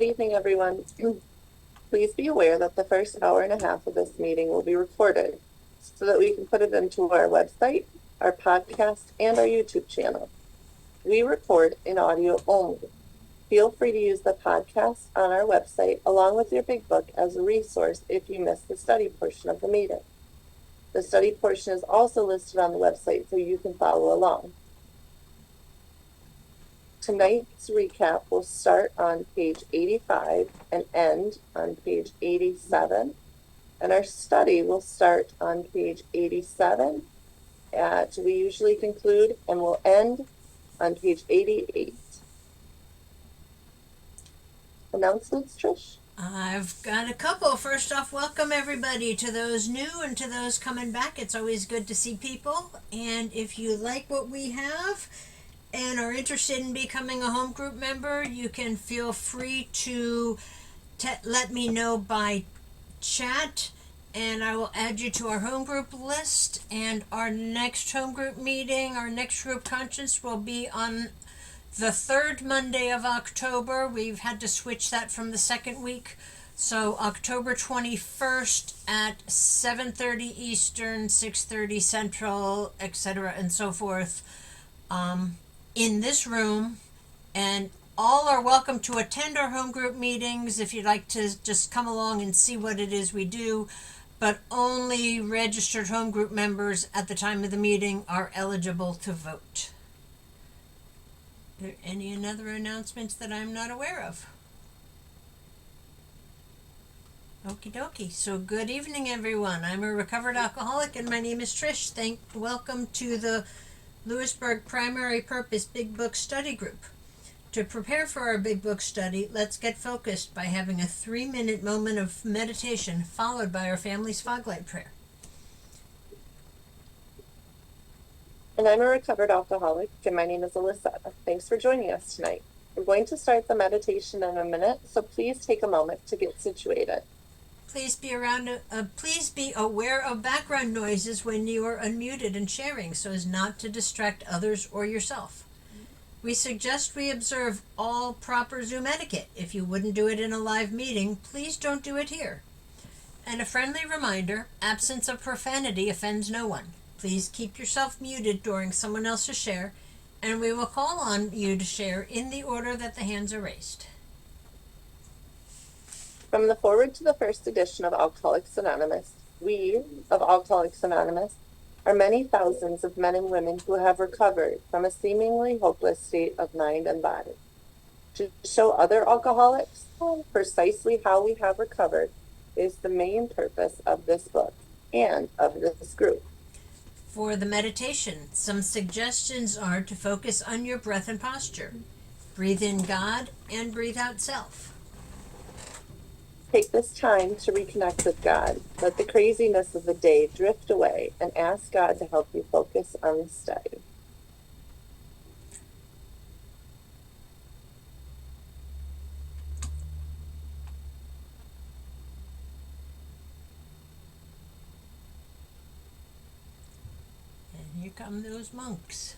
Good evening, everyone. Please be aware that the first hour and a half of this meeting will be recorded so that we can put it into our website, our podcast, and our YouTube channel. We record in audio only. Feel free to use the podcast on our website along with your big book as a resource if you missed the study portion of the meeting. The study portion is also listed on the website so you can follow along. Tonight's recap will start on page 85 and end on page 87. And our study will start on page 87 we usually conclude and will end on page 88. Announcements, Trish? I've got a couple. First off, welcome everybody, to those new and to those coming back. It's always good to see people. And if you like what we have and are interested in becoming a home group member, you can feel free to let me know by chat, and I will add you to our home group list. And our next home group meeting, our next group conscience, will be on the third Monday of October. We've had to switch that from the second week. So October 21st at 7:30 Eastern, 6:30 Central, etc. and so forth, in this room. And all are welcome to attend our home group meetings if you'd like to just come along and see what it is we do. But only registered home group members at the time of the meeting are eligible to vote. Are there any other announcements that I'm not aware of? Okie dokie. So good evening, everyone. I'm a recovered alcoholic, and my name is Trish. Welcome to the Lewisburg Primary Purpose Big Book Study Group. To prepare for our Big Book study, let's get focused by having a 3-minute moment of meditation followed by our family's foglight prayer. And I'm a recovered alcoholic, and my name is Alyssa. Thanks for joining us tonight. We're going to start the meditation in a minute, so please take a moment to get situated. Please be aware of background noises when you are unmuted and sharing, so as not to distract others or yourself. We suggest we observe all proper Zoom etiquette. If you wouldn't do it in a live meeting, please don't do it here. And a friendly reminder, absence of profanity offends no one. Please keep yourself muted during someone else's share, and we will call on you to share in the order that the hands are raised. From the foreword to the first edition of Alcoholics Anonymous, we of Alcoholics Anonymous are many thousands of men and women who have recovered from a seemingly hopeless state of mind and body. To show other alcoholics precisely how we have recovered is the main purpose of this book and of this group. For the meditation, some suggestions are to focus on your breath and posture. Breathe in God and breathe out self. Take this time to reconnect with God. Let the craziness of the day drift away and ask God to help you focus on the study. And here come those monks.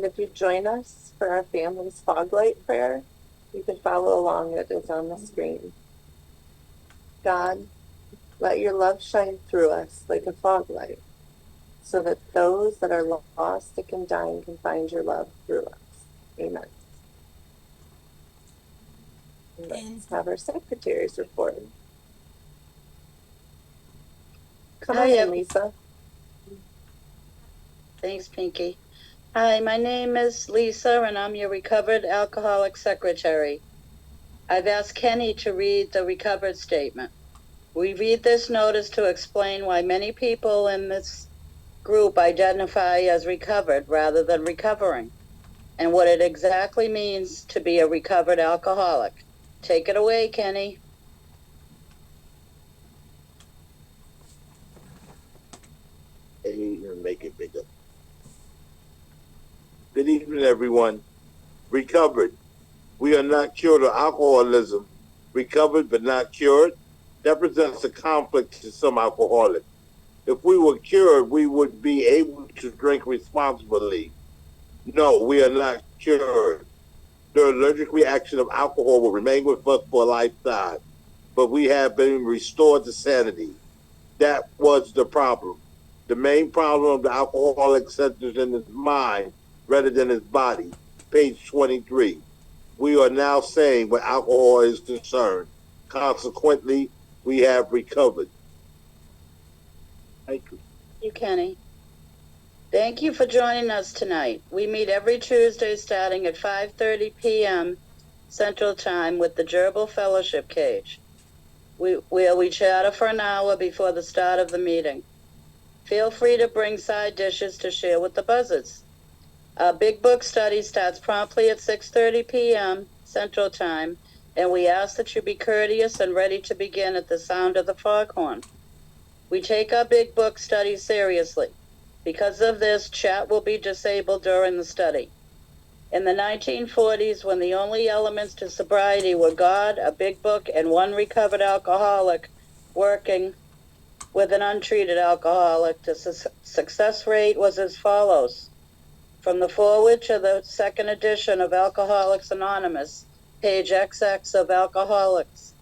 And if you join us for our family's fog light prayer, you can follow along. It is on the screen. God, let your love shine through us like a fog light, so that those that are lost, sick, and dying can find your love through us. Amen. Let's have our secretary's report. Come on in, Lisa. Thanks, Pinky. Hi, my name is Lisa, and I'm your recovered alcoholic secretary. I've asked Kenny to read the recovered statement. We read this notice to explain why many people in this group identify as recovered rather than recovering, and what it exactly means to be a recovered alcoholic. Take it away, Kenny. And make it bigger. Good evening, everyone. Recovered. We are not cured of alcoholism. Recovered but not cured. That presents a conflict to some alcoholics. If we were cured, we would be able to drink responsibly. No, we are not cured. The allergic reaction of alcohol will remain with us for a lifetime, but we have been restored to sanity. That was the problem. The main problem of the alcoholic centers in his mind rather than his body. Page 23. We are now saying where alcohol is concerned. Consequently, we have recovered. Thank you. You, Kenny. Thank you for joining us tonight. We meet every Tuesday starting at 5:30 p.m. Central Time with the Gerbil Fellowship Cage. We chatter for an hour before the start of the meeting. Feel free to bring side dishes to share with the buzzards. Our Big Book study starts promptly at 6:30 p.m. Central Time, and we ask that you be courteous and ready to begin at the sound of the foghorn. We take our Big Book study seriously. Because of this, chat will be disabled during the study. In the 1940s, when the only elements to sobriety were God, a Big Book, and one recovered alcoholic working with an untreated alcoholic, the success rate was as follows. From the foreword to the second edition of Alcoholics Anonymous, page XX of alcoholics,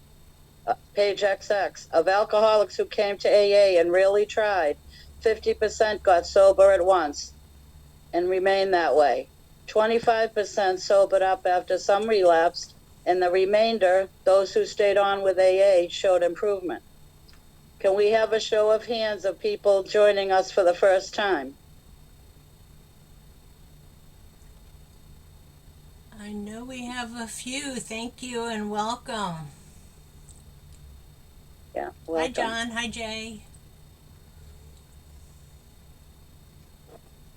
page XX of alcoholics who came to AA and really tried, 50% got sober at once and remained that way. 25% sobered up after some relapsed, and the remainder, those who stayed on with AA, showed improvement. Can we have a show of hands of people joining us for the first time? I know we have a few. Thank you and welcome. Yeah, welcome. Hi, John. Hi, Jay.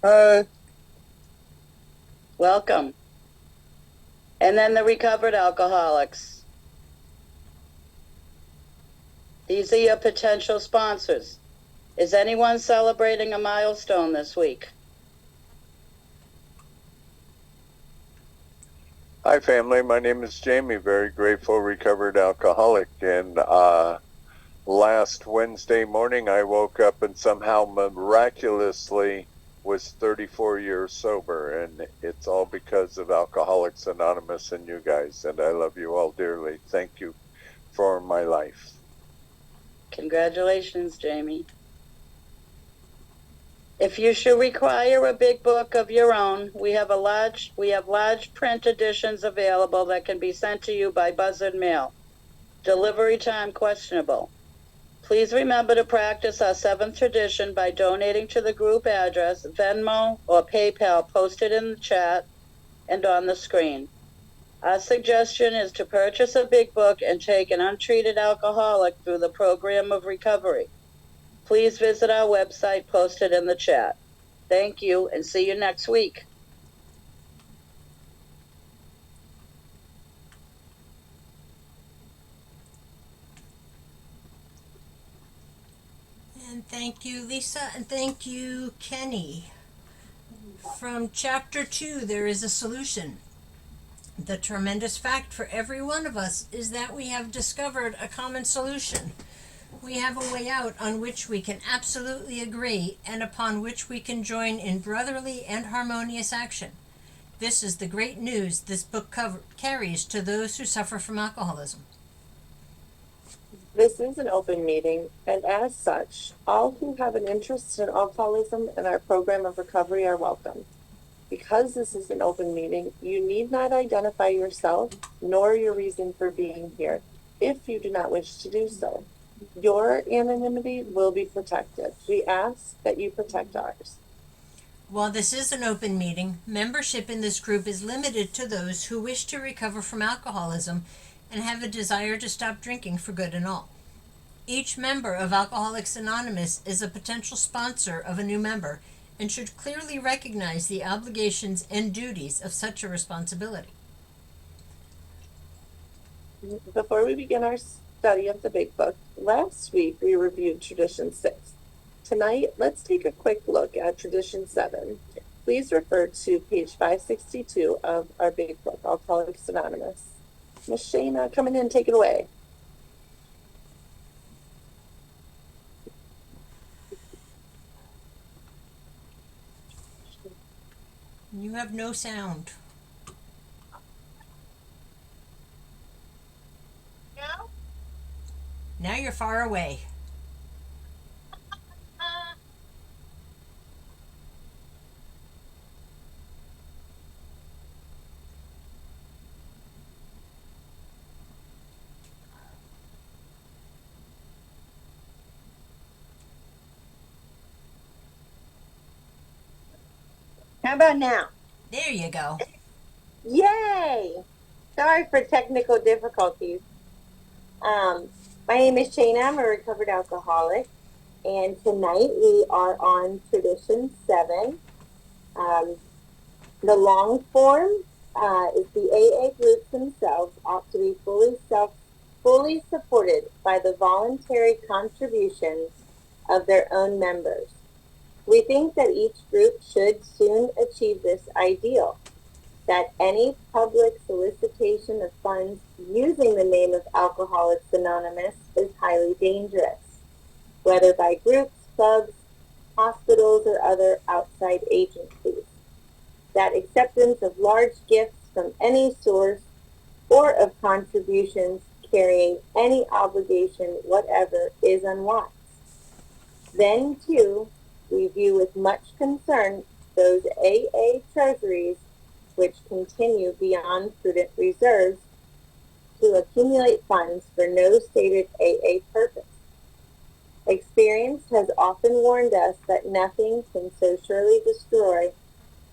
Hi. Welcome. And then the recovered alcoholics. These are your potential sponsors. Is anyone celebrating a milestone this week? Hi, family. My name is Jamie, very grateful recovered alcoholic. And last Wednesday morning, I woke up and somehow miraculously was 34 years sober. And it's all because of Alcoholics Anonymous and you guys. And I love you all dearly. Thank you for my life. Congratulations, Jamie. If you should require a big book of your own, we have large print editions available that can be sent to you by buzzard mail. Delivery time questionable. Please remember to practice our 7th tradition by donating to the group address, Venmo, or PayPal posted in the chat and on the screen. Our suggestion is to purchase a big book and take an untreated alcoholic through the program of recovery. Please visit our website posted in the chat. Thank you, and see you next week. And thank you, Lisa, and thank you, Kenny. From Chapter 2, there is a solution. The tremendous fact for every one of us is that we have discovered a common solution. We have a way out on which we can absolutely agree and upon which we can join in brotherly and harmonious action. This is the great news this book carries to those who suffer from alcoholism. This is an open meeting, and as such, all who have an interest in alcoholism and our program of recovery are welcome. Because this is an open meeting, you need not identify yourself nor your reason for being here if you do not wish to do so. Your anonymity will be protected. We ask that you protect ours. While this is an open meeting, membership in this group is limited to those who wish to recover from alcoholism and have a desire to stop drinking for good and all. Each member of Alcoholics Anonymous is a potential sponsor of a new member and should clearly recognize the obligations and duties of such a responsibility. Before we begin our study of the Big Book, last week we reviewed Tradition 6. Tonight, let's take a quick look at Tradition 7. Please refer to page 562 of our Big Book, Alcoholics Anonymous. Miss Shayna, coming in, take it away. You have no sound. No? Now you're far away. How about now? There you go. Yay! Sorry for technical difficulties. My name is Shayna. I'm a recovered alcoholic, and tonight we are on Tradition 7. The long form is the AA groups themselves ought to be fully supported by the voluntary contributions of their own members. We think that each group should soon achieve this ideal, that any public solicitation of funds using the name of Alcoholics Anonymous is highly dangerous, whether by groups, clubs, hospitals, or other outside agencies. That acceptance of large gifts from any source or of contributions carrying any obligation whatever is unwise. Then, too, we view with much concern those AA treasuries which continue beyond prudent reserves to accumulate funds for no stated AA purpose. Experience has often warned us that nothing can so surely destroy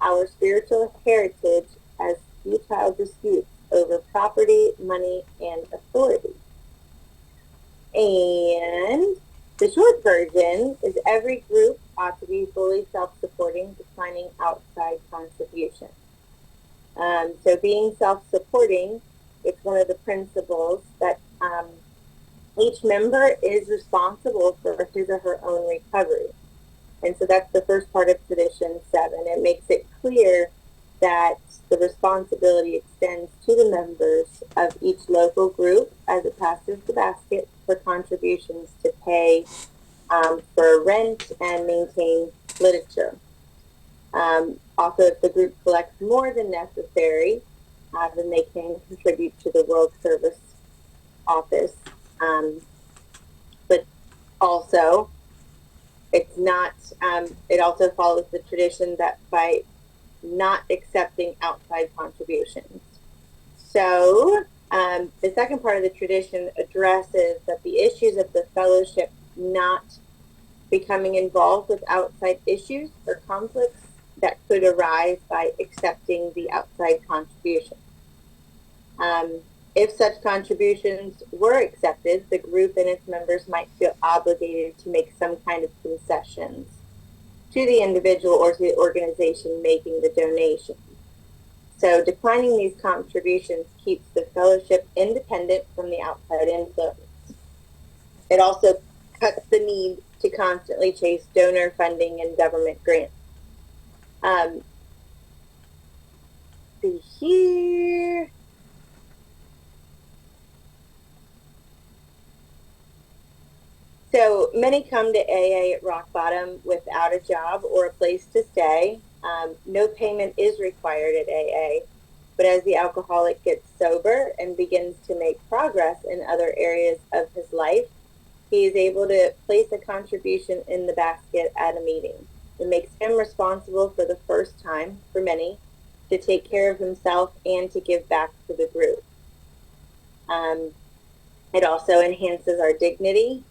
our spiritual heritage as futile disputes over property, money, and authority. And the short version is every group ought to be fully self-supporting, declining outside contribution. So being self-supporting, it's one of the principles that each member is responsible for his or her own recovery. And so that's the first part of Tradition 7. It makes it clear that the responsibility extends to the members of each local group as it passes the basket for contributions to pay for rent and maintain literature. Also, if the group collects more than necessary, then they can contribute to the World Service Office. But also, it's not, it also follows the tradition that by not accepting outside contributions. So, the second part of the tradition addresses that the issues of the fellowship not becoming involved with outside issues or conflicts that could arise by accepting the outside contribution. If such contributions were accepted, the group and its members might feel obligated to make some kind of concessions to the individual or to the organization making the donation. So declining these contributions keeps the fellowship independent from the outside influence. It also cuts the need to constantly chase donor funding and government grants. See here. So many come to AA at rock bottom without a job or a place to stay. No payment is required at AA, but as the alcoholic gets sober and begins to make progress in other areas of his life, he is able to place a contribution in the basket at a meeting. It makes him responsible for the first time, for many, to take care of himself and to give back to the group. It also enhances our dignity.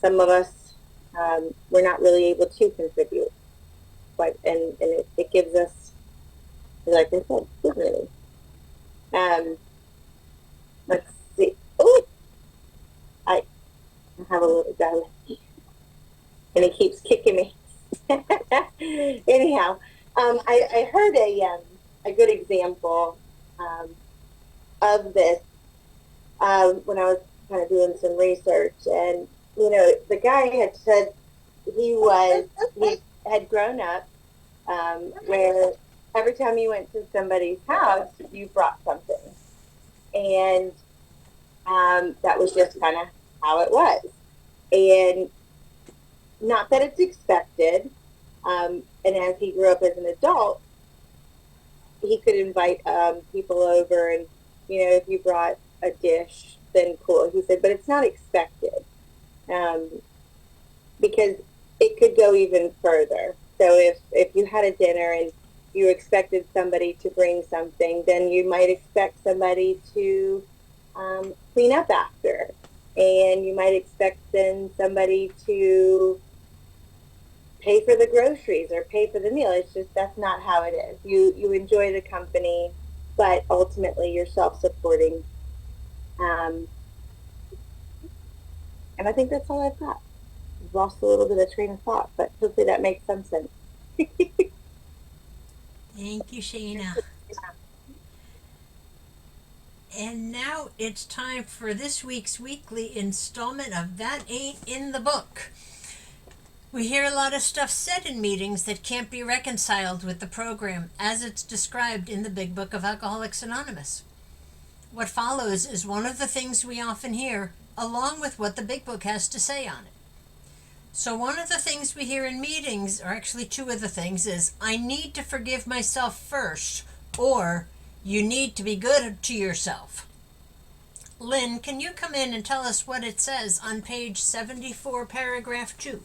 Some of us, we're not really able to contribute, but and it gives us, like I said, dignity. Let's see. Oh, I have a little guy, and he keeps kicking me. Anyhow, I heard a good example of this when I was kind of doing some research, and the guy had said he had grown up where every time you went to somebody's house, you brought something, and that was just kind of how it was, and not that it's expected. And as he grew up as an adult, he could invite people over, and if you brought a dish, then cool. He said, but it's not expected, because it could go even further. So if you had a dinner and you expected somebody to bring something, then you might expect somebody to clean up after, and you might expect then somebody to pay for the groceries or pay for the meal. It's just, that's not how it is. You enjoy the company, but ultimately you're self-supporting. And I think that's all I've got. I've lost a little bit of train of thought, but hopefully that makes some sense. Thank you, Shana. And now it's time for this week's weekly installment of That Ain't in the Book. We hear a lot of stuff said in meetings that can't be reconciled with the program as it's described in the Big Book of Alcoholics Anonymous. What follows is one of the things we often hear, along with what the Big Book has to say on it. So one of the things we hear in meetings, or actually two of the things, is I need to forgive myself first, or you need to be good to yourself. Lynn, can you come in and tell us what it says on page 74, paragraph 2?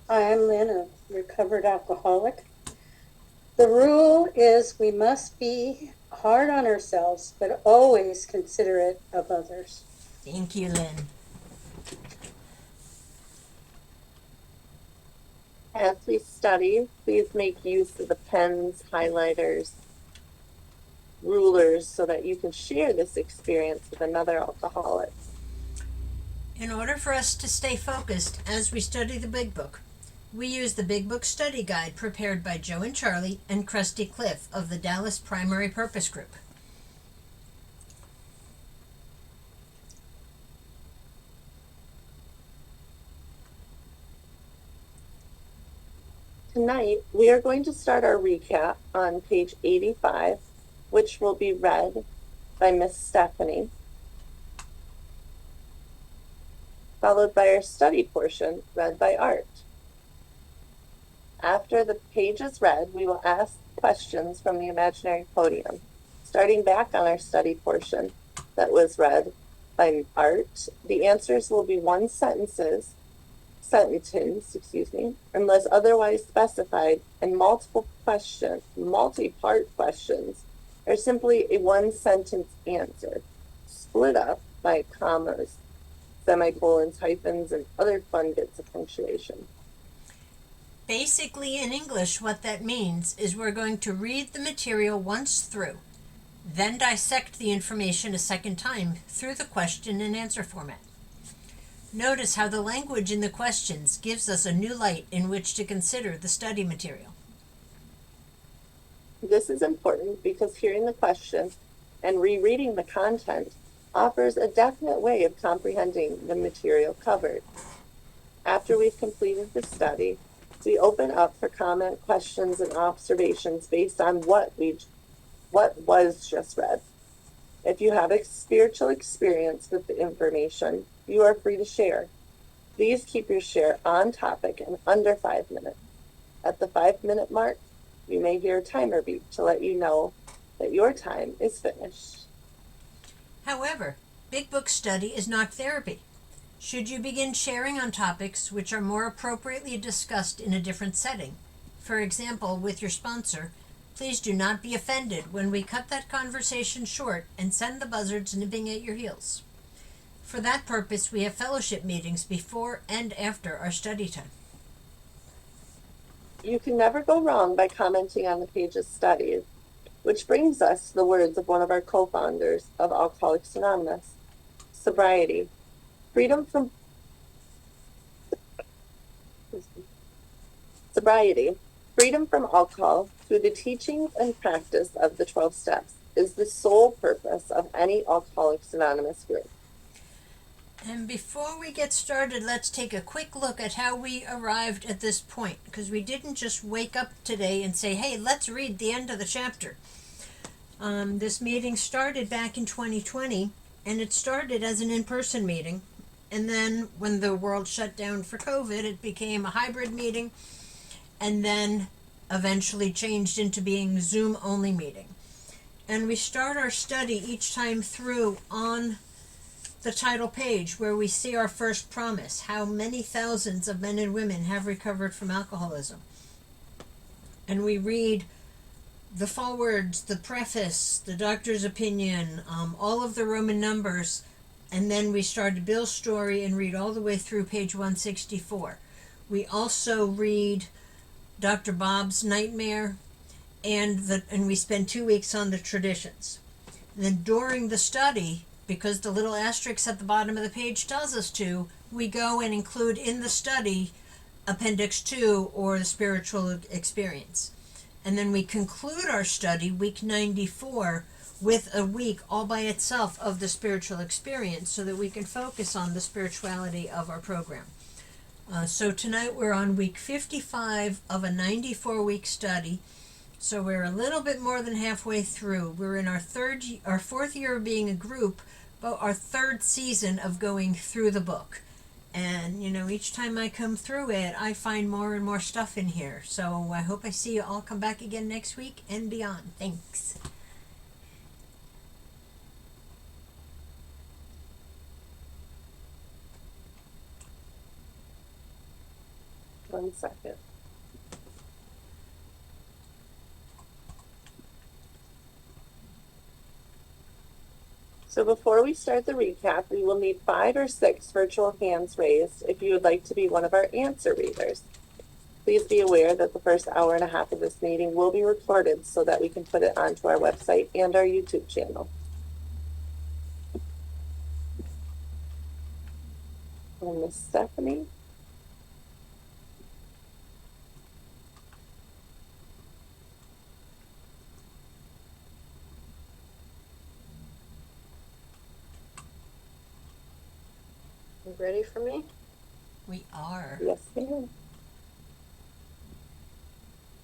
Hi, I'm Lynn, a recovered alcoholic. The rule is we must be hard on ourselves, but always considerate of others. Thank you, Lynn. As we study, please make use of the pens, highlighters, rulers, so that you can share this experience with another alcoholic. In order for us to stay focused as we study the Big Book, we use the Big Book Study Guide prepared by Joe and Charlie and Krusty Cliff of the Dallas Primary Purpose Group. Tonight, we are going to start our recap on page 85, which will be read by Miss Stephanie, followed by our study portion read by Art. After the page is read, we will ask questions from the imaginary podium. Starting back on our study portion that was read by Art, the answers will be one sentence, unless otherwise specified, and multi-part questions are simply a one-sentence answer, split up by commas, semicolons, hyphens, and other fun bits of punctuation. Basically, in English, what that means is we're going to read the material once through, then dissect the information a second time through the question and answer format. Notice how the language in the questions gives us a new light in which to consider the study material. This is important because hearing the question and rereading the content offers a definite way of comprehending the material covered. After we've completed the study, we open up for comment, questions, and observations based on what was just read. If you have a spiritual experience with the information, you are free to share. Please keep your share on topic and under 5 minutes. At the 5-minute mark, you may hear a timer beep to let you know that your time is finished. However, Big Book study is not therapy. Should you begin sharing on topics which are more appropriately discussed in a different setting, for example, with your sponsor, please do not be offended when we cut that conversation short and send the buzzards nipping at your heels. For that purpose, we have fellowship meetings before and after our study time. You can never go wrong by commenting on the page's studies, which brings us to the words of one of our co-founders of Alcoholics Anonymous. Sobriety. Freedom from alcohol through the teachings and practice of the 12 steps is the sole purpose of any Alcoholics Anonymous group. And before we get started, let's take a quick look at how we arrived at this point, because we didn't just wake up today and say, hey, let's read the end of the chapter. This meeting started back in 2020, and it started as an in-person meeting. And then when the world shut down for COVID, it became a hybrid meeting, and then eventually changed into being Zoom-only meeting. And we start our study each time through on the title page where we see our first promise, how many thousands of men and women have recovered from alcoholism. And we read the forewords, the preface, the doctor's opinion, all of the Roman numbers, and then we start Bill's story and read all the way through page 164. We also read Dr. Bob's nightmare, and we spend 2 weeks on the traditions. And then during the study, because the little asterisk at the bottom of the page tells us to, we go and include in the study Appendix 2 or the spiritual experience. And then we conclude our study, week 94, with a week all by itself of the spiritual experience so that we can focus on the spirituality of our program. So tonight we're on week 55 of a 94-week study. So we're a little bit more than halfway through. We're in our fourth year of being a group, but our third season of going through the book. And, each time I come through it, I find more and more stuff in here. So I hope I see you all come back again next week and beyond. Thanks. One second. So before we start the recap, we will need 5 or 6 virtual hands raised if you would like to be one of our answer readers. Please be aware that the first hour and a half of this meeting will be recorded so that we can put it onto our website and our YouTube channel. And Miss Stephanie. You ready for me? We are. Yes, ma'am.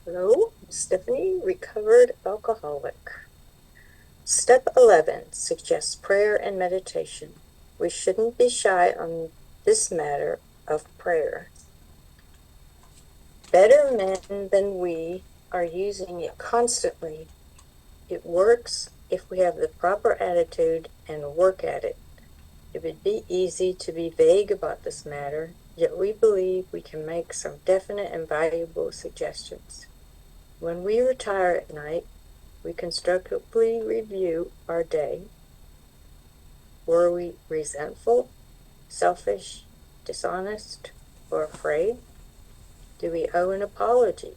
Hello, Stephanie, recovered alcoholic. Step 11 suggests prayer and meditation. We shouldn't be shy on this matter of prayer. Better men than we are using it constantly. It works if we have the proper attitude and work at it. It would be easy to be vague about this matter, yet we believe we can make some definite and valuable suggestions. When we retire at night, we constructively review our day. Were we resentful, selfish, dishonest, or afraid? Do we owe an apology?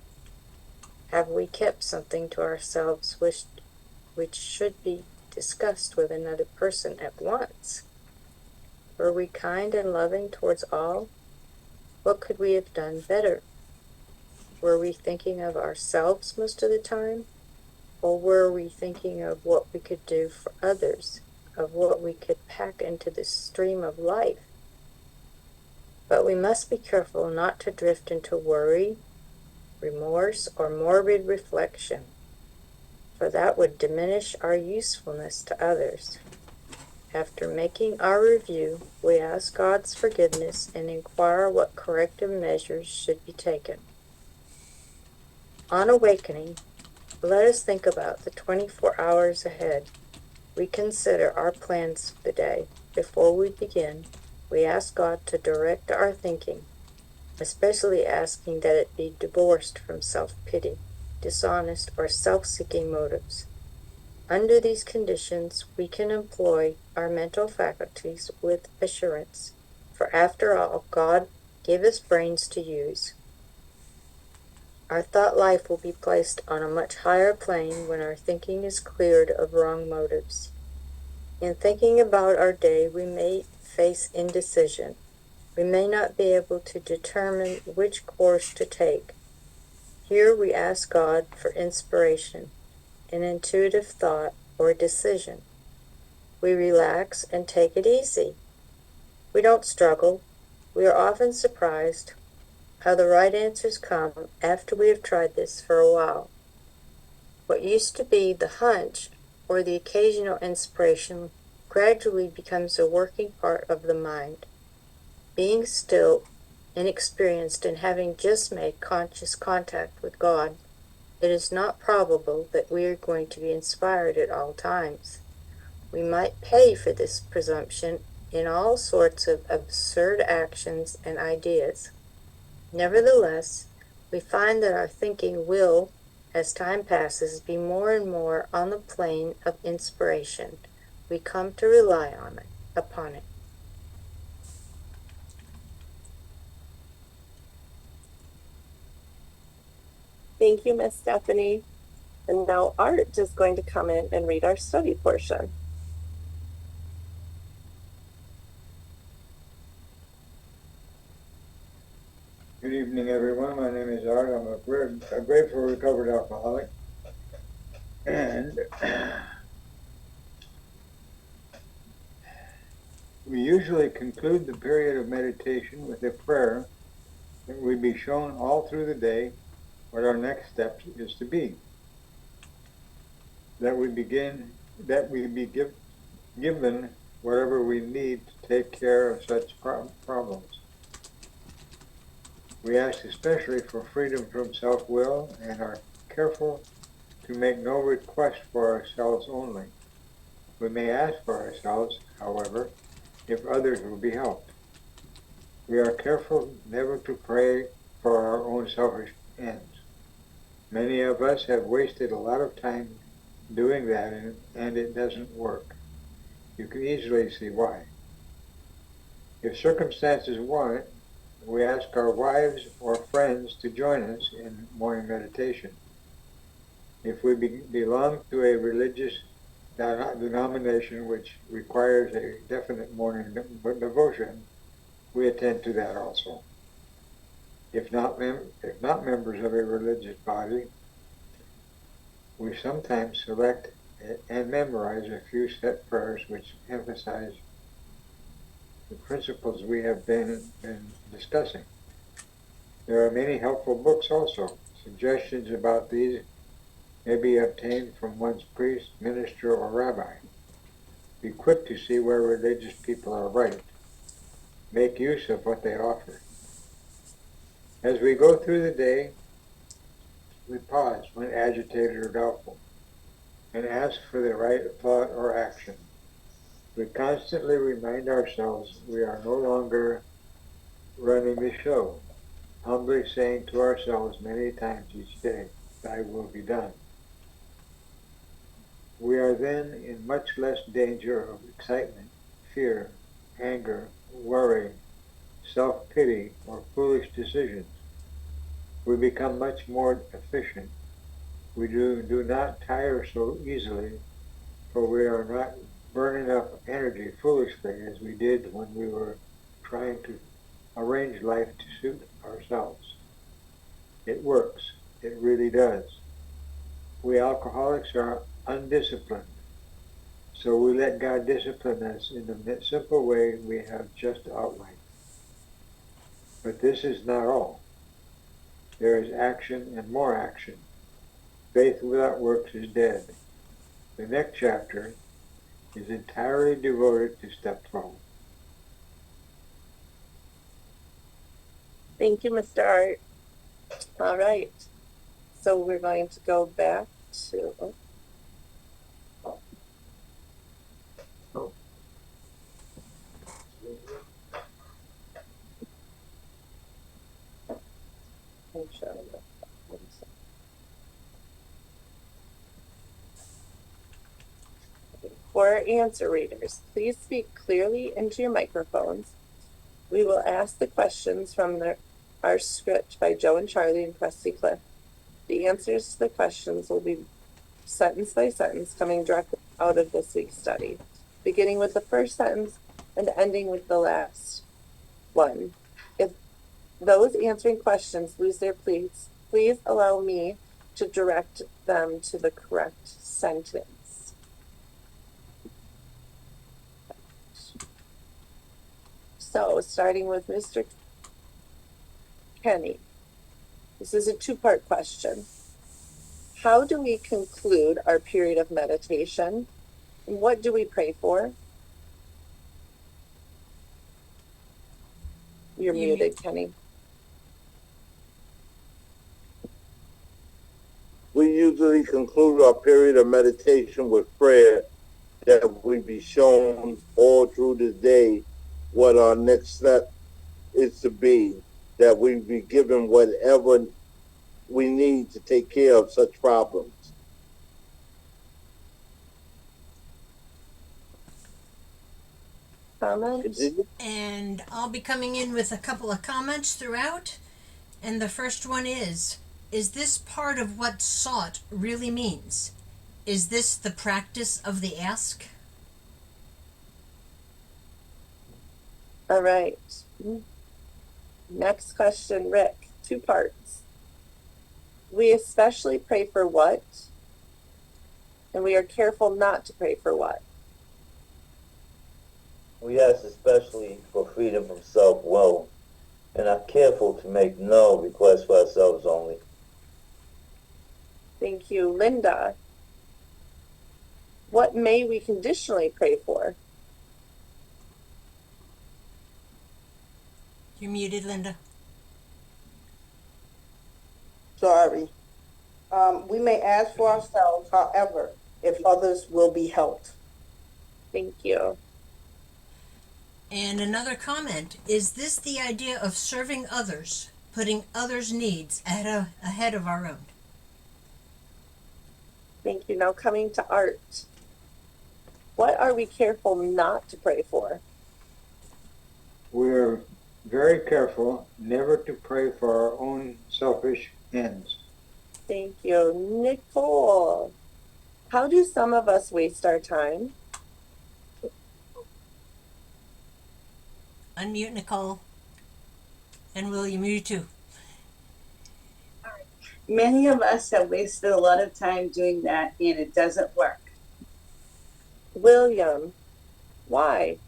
Have we kept something to ourselves which should be discussed with another person at once? Were we kind and loving towards all? What could we have done better? Were we thinking of ourselves most of the time? Or were we thinking of what we could do for others, of what we could pack into the stream of life? But we must be careful not to drift into worry, remorse, or morbid reflection, for that would diminish our usefulness to others. After making our review, we ask God's forgiveness and inquire what corrective measures should be taken. On awakening, let us think about the 24 hours ahead. We consider our plans for the day. Before we begin, we ask God to direct our thinking, especially asking that it be divorced from self-pity, dishonest, or self-seeking motives. Under these conditions, we can employ our mental faculties with assurance, for after all, God gave us brains to use. Our thought life will be placed on a much higher plane when our thinking is cleared of wrong motives. In thinking about our day, we may face indecision. We may not be able to determine which course to take. Here we ask God for inspiration, an intuitive thought, or decision. We relax and take it easy. We don't struggle. We are often surprised how the right answers come after we have tried this for a while. What used to be the hunch or the occasional inspiration gradually becomes a working part of the mind. Being still, inexperienced, and having just made conscious contact with God, it is not probable that we are going to be inspired at all times. We might pay for this presumption in all sorts of absurd actions and ideas. Nevertheless, we find that our thinking will, as time passes, be more and more on the plane of inspiration. We come to rely upon it. Thank you, Miss Stephanie. And now Art is going to come in and read our study portion. Good evening, everyone. My name is Art. I'm a grateful recovered alcoholic. And we usually conclude the period of meditation with a prayer that we be shown all through the day what our next step is to be. That we be given whatever we need to take care of such problems. We ask especially for freedom from self-will and are careful to make no request for ourselves only. We may ask for ourselves, however, if others will be helped. We are careful never to pray for our own selfish ends. Many of us have wasted a lot of time doing that, and it doesn't work. You can easily see why. If circumstances warrant, we ask our wives or friends to join us in morning meditation. If we belong to a religious denomination which requires a definite morning devotion, we attend to that also. If not members of a religious body, we sometimes select and memorize a few set prayers which emphasize the principles we have been discussing. There are many helpful books also. Suggestions about these may be obtained from one's priest, minister, or rabbi. Be quick to see where religious people are right. Make use of what they offer. As we go through the day, we pause when agitated or doubtful and ask for the right thought or action. We constantly remind ourselves we are no longer running the show, humbly saying to ourselves many times each day, "Thy will be done." We are then in much less danger of excitement, fear, anger, worry, self-pity, or foolish decisions. We become much more efficient. We do not tire so easily, for we are not burning up energy foolishly as we did when we were trying to arrange life to suit ourselves. It works. It really does. We alcoholics are undisciplined, so we let God discipline us in the simple way we have just outlined. But this is not all. There is action and more action. Faith without works is dead. The next chapter is entirely devoted to step 12. Thank you, Mr. Art. All right. So we're going to go back to. For our answer readers, please speak clearly into your microphones. We will ask the questions from our script by Joe and Charlie and Krusty Cliff. The answers to the questions will be sentence by sentence coming directly out of this week's study, beginning with the first sentence and ending with the last one. If those answering questions lose their please allow me to direct them to the correct sentence. So, starting with Mr. Kenny, this is a two-part question. How do we conclude our period of meditation? And what do we pray for? You're muted, Kenny. We usually conclude our period of meditation with prayer that we be shown all through the day what our next step is to be, that we be given whatever we need to take care of such problems. Comments? And I'll be coming in with a couple of comments throughout. And the first one is this part of what sought really means? Is this the practice of the ask? All right. Next question, Rick. Two parts. We especially pray for what? And we are careful not to pray for what? We ask especially for freedom from self-will and are careful to make no requests for ourselves only. Thank you. Linda, what may we conditionally pray for? You're muted, Linda. Sorry. We may ask for ourselves, however, if others will be helped. Thank you. And another comment, is this the idea of serving others, putting others' needs ahead of our own? Thank you. Now coming to Art. What are we careful not to pray for? We're very careful never to pray for our own selfish ends. Thank you. Nicole, how do some of us waste our time? Unmute Nicole. And William, you too. Many of us have wasted a lot of time doing that, and it doesn't work. William, why?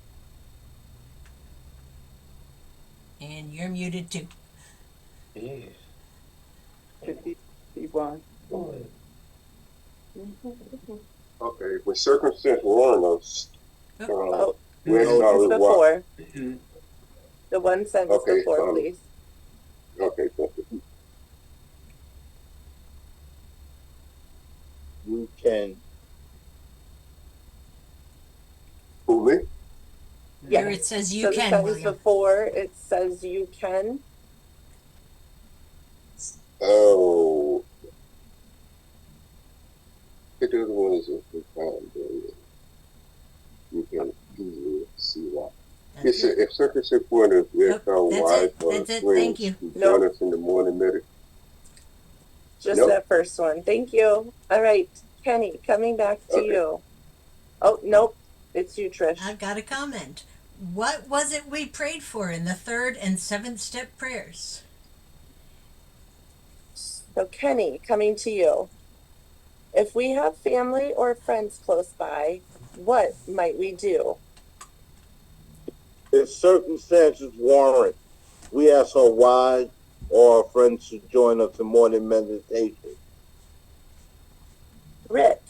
And you're muted too. Jeez. Okay, with circumstance warrant us. Oh, We're sentence sorry, before. The one sentence Okay, before, please. Okay, thank you. You can. Who, me? Yeah. Here it says you So can, the sentence William. before, it says you can. Oh. It is one is a profound, you can easily see why. That's it. If circumstance warrant us, we're Nope, our that's wives it. or That's it. friends Thank you. who Nope. join us in the morning meditation. Just Nope. that first one. Thank you. All right, Kenny, coming back to Okay. you. Oh, nope. It's you, Trish. I've got a comment. What was it we prayed for in the 3rd and 7th step prayers? So, Kenny, coming to you. If we have family or friends close by, what might we do? If circumstances warrant, we ask our wives or our friends to join us in morning meditation. Rick,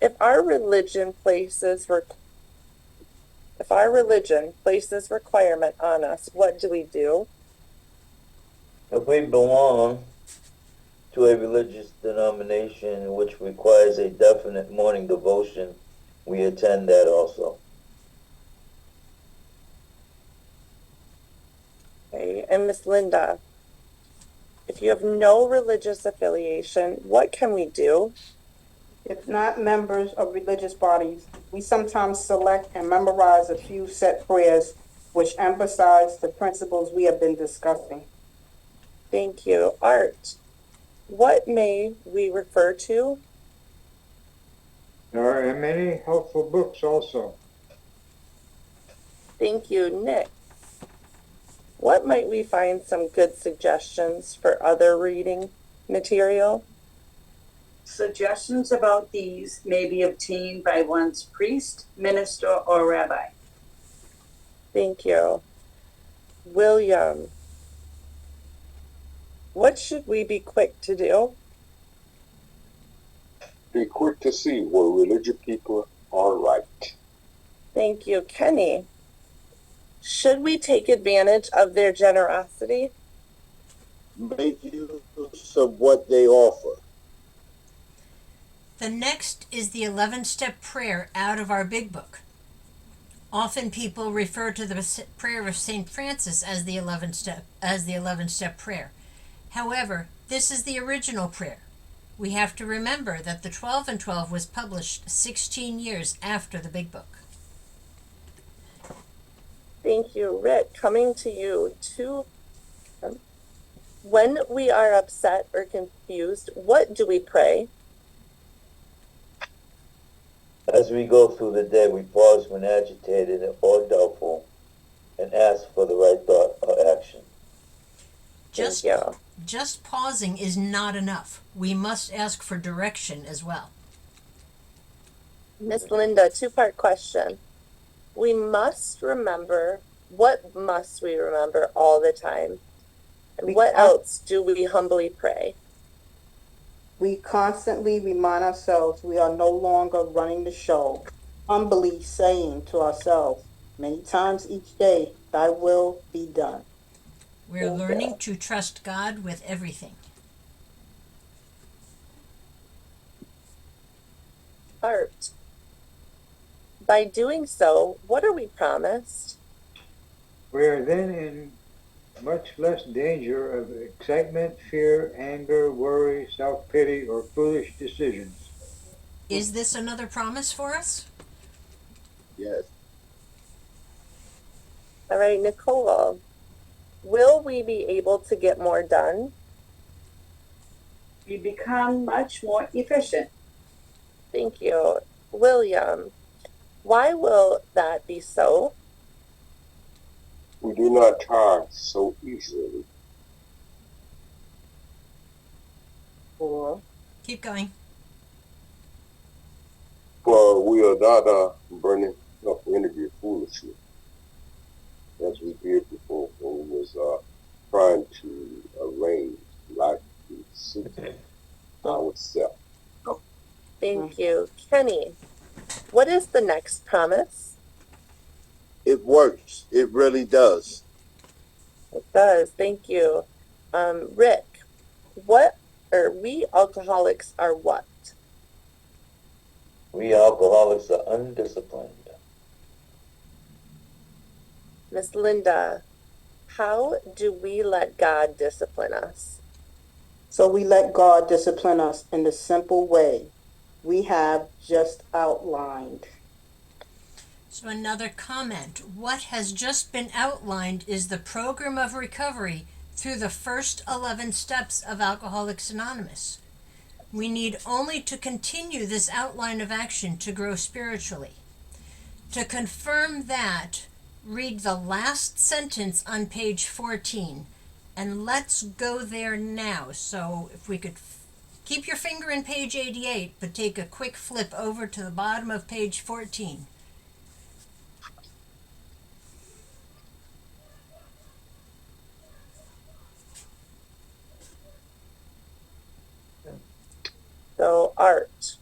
If our religion places requirement on us, what do we do? If we belong to a religious denomination which requires a definite morning devotion, we attend that also. Okay, and Miss Linda, if you have no religious affiliation, what can we do? If not members of religious bodies, we sometimes select and memorize a few set prayers which emphasize the principles we have been discussing. Thank you. Art, what may we refer to? There are many helpful books also. Thank you. Nick, what might we find some good suggestions for other reading material? Suggestions about these may be obtained by one's priest, minister, or rabbi. Thank you. William, what should we be quick to do? Be quick to see where religious people are right. Thank you. Kenny, should we take advantage of their generosity? Make use of what they offer. The next is the 11-step prayer out of our big book. Often people refer to the prayer of St. Francis as the 11-step prayer. However, this is the original prayer. We have to remember that the 12 and 12 was published 16 years after the big book. Thank you. Rick, coming to you. When we are upset or confused, what do we pray? As we go through the day, we pause when agitated or doubtful and ask for the right thought or action. Just pausing is not enough. We must ask for direction as well. Miss Linda, two-part question. What must we remember all the time? And what else do we humbly pray? We constantly remind ourselves we are no longer running the show, humbly saying to ourselves many times each day, thy will be done. We're learning to trust God with everything. Art. By doing so, what are we promised? We are then in much less danger of excitement, fear, anger, worry, self-pity, or foolish decisions. Is this another promise for us? Yes. All right, Nicole, will we be able to get more done? We become much more efficient. Thank you. William, why will that be so? We do not tire so easily. Cool. Keep going. For we are not burning up energy foolishly, as we did before when we was trying to arrange life to suit ourselves. Thank you. Kenny, what is the next promise? It works. It really does. It does. Thank you. Rick, we alcoholics are what? We alcoholics are undisciplined. Miss Linda, how do we let God discipline us? So we let God discipline us in the simple way we have just outlined. So another comment. What has just been outlined is the program of recovery through the first 11 steps of Alcoholics Anonymous. We need only to continue this outline of action to grow spiritually. To confirm that, read the last sentence on page 14, and let's go there now. So if we could keep your finger in page 88, but take a quick flip over to the bottom of page 14. So, Art,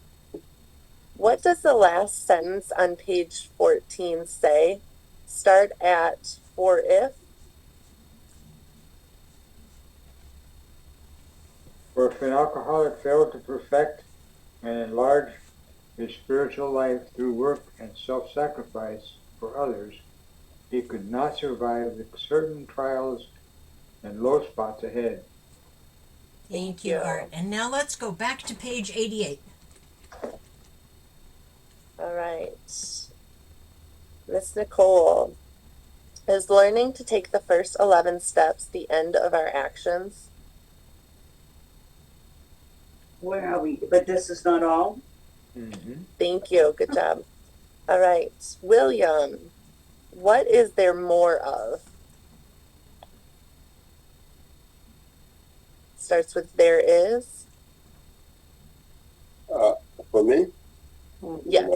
what does the last sentence on page 14 say? Start at or if. For if an alcoholic failed to perfect and enlarge his spiritual life through work and self-sacrifice for others, he could not survive the certain trials and low spots ahead. Thank you, Art. And now let's go back to page 88. All right. Miss Nicole, is learning to take the first 11 steps the end of our actions? Where are we? But this is not all? Thank you. Good job. All right. William, what is there more of? Starts with there is. For me? Yes.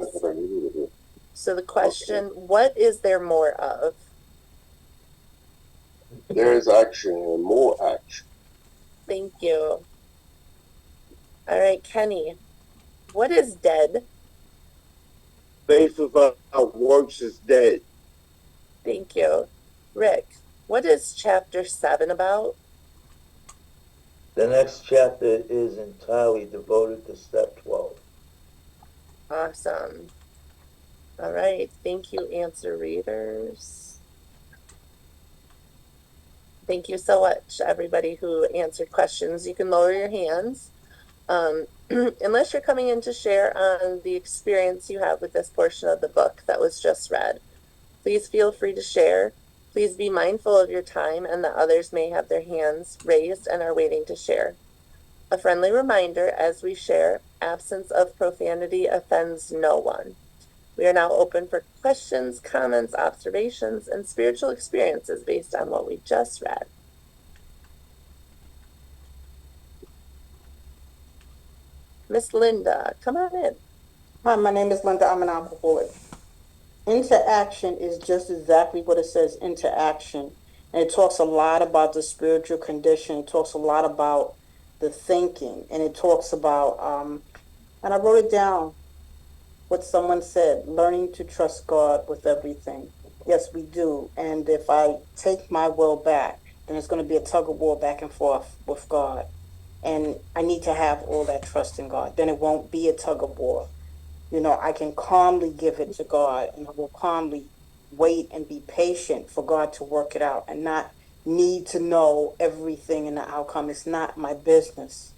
So the question, what is there more of? There is action and more action. Thank you. All right, Kenny, what is dead? Faith without works is dead. Thank you. Rick, what is chapter 7 about? The next chapter is entirely devoted to step 12. Awesome. All right, thank you, answer readers. Thank you so much, everybody who answered questions. You can lower your hands. Unless you're coming in to share on the experience you have with this portion of the book that was just read. Please feel free to share. Please be mindful of your time and that others may have their hands raised and are waiting to share. A friendly reminder as we share, absence of profanity offends no one. We are now open for questions, comments, observations, and spiritual experiences based on what we just read. Miss Linda, come on in. Hi, my name is Linda. I'm an alcoholic. Interaction is just exactly what it says, interaction. And it talks a lot about the spiritual condition. It talks a lot about the thinking. And it talks about, and I wrote it down, what someone said, learning to trust God with everything. Yes, we do. And if I take my will back, then it's going to be a tug of war back and forth with God. And I need to have all that trust in God. Then it won't be a tug of war. You know, I can calmly give it to God, and I will calmly wait and be patient for God to work it out and not need to know everything in the outcome. It's not my business,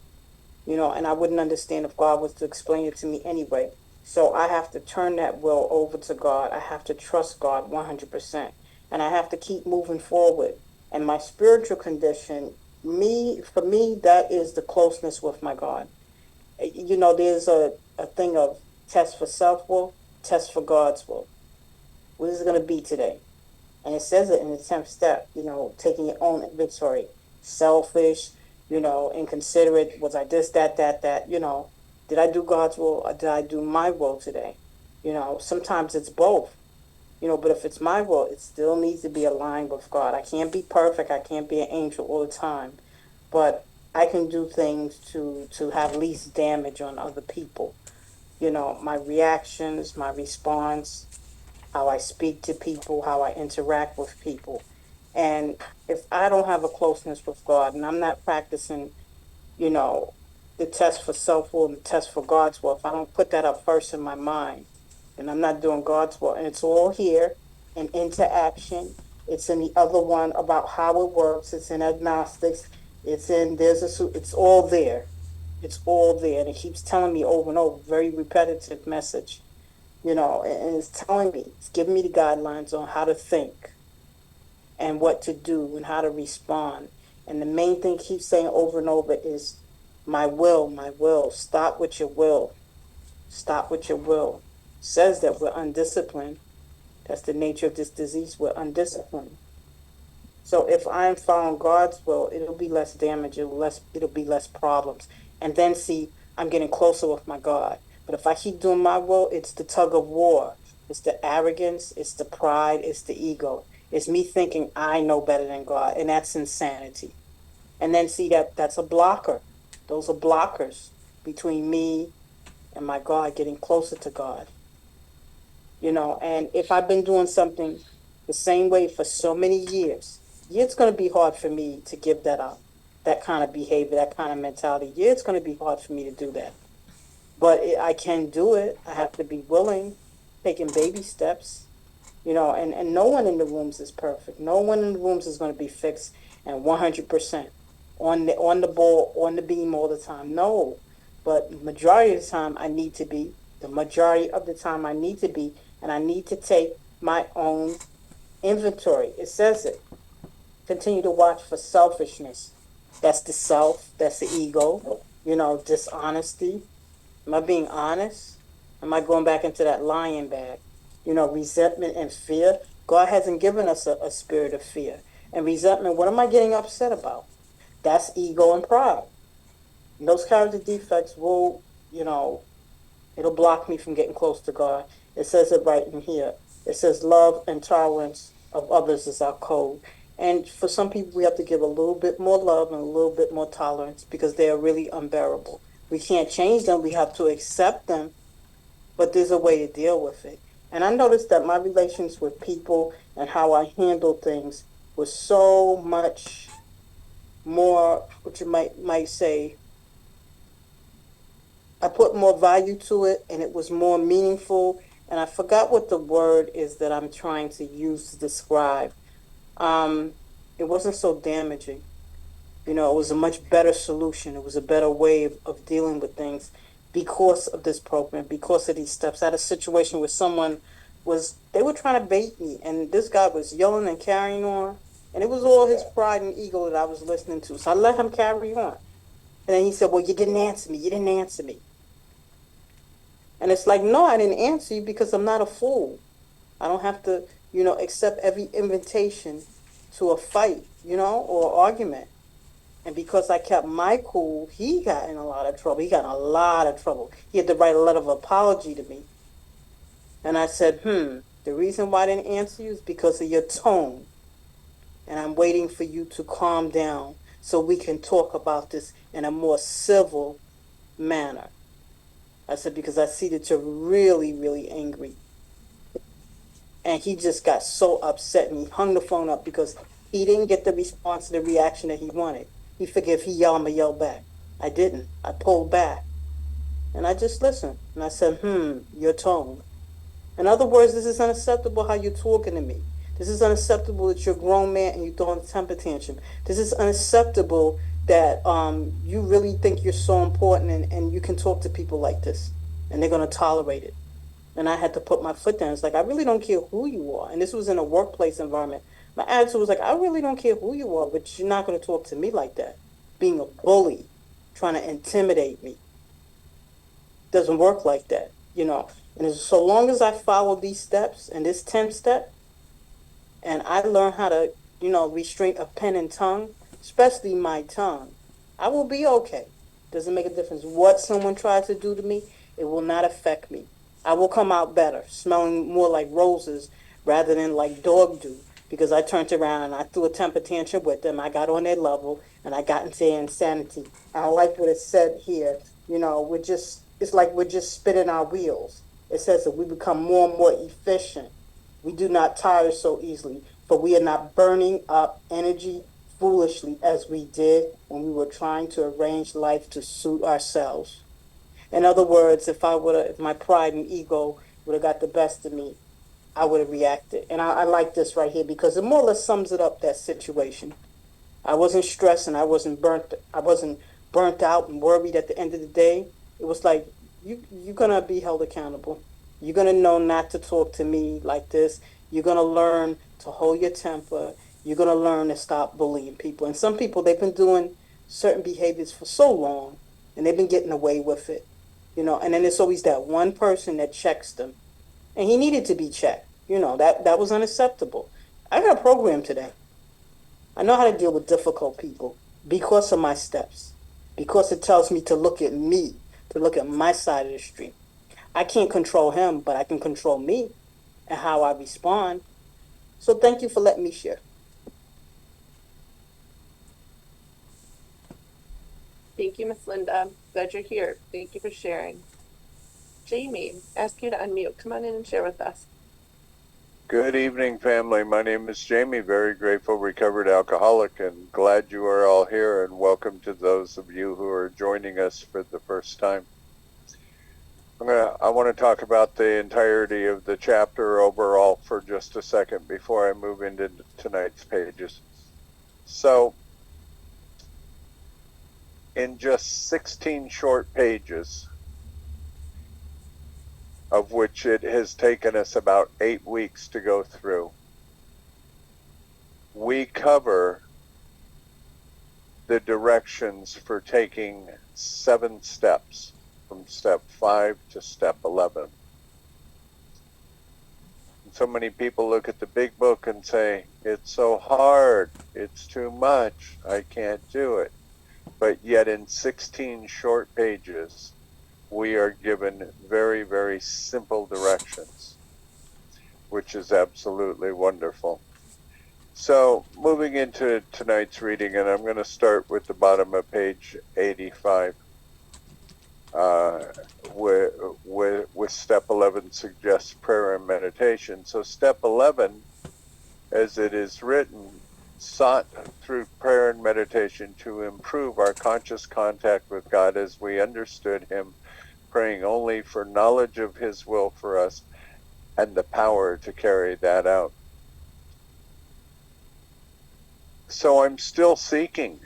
you know, and I wouldn't understand if God was to explain it to me anyway. So I have to turn that will over to God. I have to trust God 100%, and I have to keep moving forward. And my spiritual condition, for me, that is the closeness with my God. You know, there's a thing of test for self will, test for God's will. What is it going to be today? And it says it in the 10th step, you know, taking your own inventory. Selfish, you know, inconsiderate. Was I this, that, you know, did I do God's will or did I do my will today? You know, sometimes it's both, you know, but if it's my will, it still needs to be aligned with God. I can't be perfect. I can't be an angel all the time, but I can do things to have least damage on other people. You know, my reactions, my response, how I speak to people, how I interact with people. And if I don't have a closeness with God and I'm not practicing, you know, the test for self will and the test for God's will, if I don't put that up first in my mind, then I'm not doing God's will. And it's all here in interaction. It's in the other one about how it works. It's in agnostics. It's in, it's all there. It's all there. And it keeps telling me over and over, very repetitive message, you know, and it's telling me, it's giving me the guidelines on how to think and what to do and how to respond. And the main thing it keeps saying over and over is my will, my will. Stop with your will. Stop with your will. Says that we're undisciplined. That's the nature of this disease. We're undisciplined. So if I'm following God's will, it'll be less damage, it'll be less problems. And then see, I'm getting closer with my God. But if I keep doing my will, it's the tug of war. It's the arrogance, it's the pride, it's the ego. It's me thinking I know better than God, and that's insanity. And then see that's a blocker. Those are blockers between me and my God, getting closer to God. And if I've been doing something the same way for so many years, yeah, it's going to be hard for me to give that up, that kind of behavior, that kind of mentality. Yeah, it's going to be hard for me to do that. But I can do it. I have to be willing, taking baby steps, and no one in the rooms is perfect. No one in the rooms is going to be fixed and 100% on the ball, on the beam all the time. No, but majority of the time I need to be. The majority of the time I need to be, and I need to take my own inventory. It says it. Continue to watch for selfishness. That's the self. That's the ego. Dishonesty. Am I being honest? Am I going back into that lying bag? Resentment and fear. God hasn't given us a spirit of fear. And resentment, what am I getting upset about? That's ego and pride. And those character defects will, it'll block me from getting close to God. It says it right in here. It says love and tolerance of others is our code. And for some people, we have to give a little bit more love and a little bit more tolerance because they are really unbearable. We can't change them. We have to accept them, but there's a way to deal with it. And I noticed that my relations with people and how I handle things was so much more, what you might say, I put more value to it and it was more meaningful. And I forgot what the word is that I'm trying to use to describe. Um, it wasn't so damaging. It was a much better solution. It was a better way of dealing with things because of this program, because of these steps. I had a situation where someone they were trying to bait me, and this guy was yelling and carrying on, and it was all his pride and ego that I was listening to. So I let him carry on. And then he said, well, you didn't answer me. You didn't answer me. And it's like, no, I didn't answer you because I'm not a fool. I don't have to, accept every invitation to a fight, or argument. And because I kept my cool, he got in a lot of trouble. He got in a lot of trouble. He had to write a letter of apology to me. And I said, the reason why I didn't answer you is because of your tone. And I'm waiting for you to calm down so we can talk about this in a more civil manner. I said, because I see that you're really, really angry. And he just got so upset and he hung the phone up because he didn't get the response, the reaction that he wanted. He figured if he yelled, I'm going to yell back. I didn't. I pulled back and I just listened. And I said, your tone. In other words, this is unacceptable how you're talking to me. This is unacceptable that you're a grown man and you're throwing a temper tantrum. This is unacceptable that you really think you're so important and you can talk to people like this and they're going to tolerate it. And I had to put my foot down. It's like, I really don't care who you are. And this was in a workplace environment. My attitude was like, I really don't care who you are, but you're not going to talk to me like that. Being a bully, trying to intimidate me. Doesn't work like that, And so long as I follow these steps and this 10th step, and I learn how to, restrain a pen and tongue, especially my tongue, I will be okay. Doesn't make a difference what someone tries to do to me. It will not affect me. I will come out better, smelling more like roses rather than like dog do, because I turned around and I threw a temper tantrum with them. I got on their level and I got into insanity. I like what it said here. It's like we're just spinning our wheels. It says that we become more and more efficient. We do not tire so easily, for we are not burning up energy foolishly as we did when we were trying to arrange life to suit ourselves. In other words, if my pride and ego would have got the best of me, I would have reacted. And I like this right here because it more or less sums it up, that situation. I wasn't stressed and I wasn't burnt out and worried at the end of the day. It was like, you're gonna be held accountable. You're gonna know not to talk to me like this. You're gonna learn to hold your temper. You're gonna learn to stop bullying people. And some people, they've been doing certain behaviors for so long and they've been getting away with it. And then there's always that one person that checks them. And he needed to be checked. That was unacceptable. I got a program today. I know how to deal with difficult people because of my steps, because it tells me to look at me, to look at my side of the street. I can't control him, but I can control me and how I respond. So thank you for letting me share. Thank you, Miss Linda. Glad you're here. Thank you for sharing. Jamie, ask you to unmute. Come on in and share with us. Good evening, family. My name is Jamie, very grateful recovered alcoholic, and glad you are all here, and welcome to those of you who are joining us for the first time. I want to talk about the entirety of the chapter overall for just a second before I move into tonight's pages. So, in just 16 short pages, of which it has taken us about 8 weeks to go through, we cover the directions for taking 7 steps from step 5 to step 11. And so many people look at the big book and say, it's so hard, it's too much, I can't do it. But yet in 16 short pages, we are given very, very simple directions, which is absolutely wonderful. So moving into tonight's reading, and I'm going to start with the bottom of page 85. With step 11 suggests prayer and meditation. So step 11, as it is written, sought through prayer and meditation to improve our conscious contact with God as we understood Him, praying only for knowledge of His will for us and the power to carry that out. So I'm still seeking.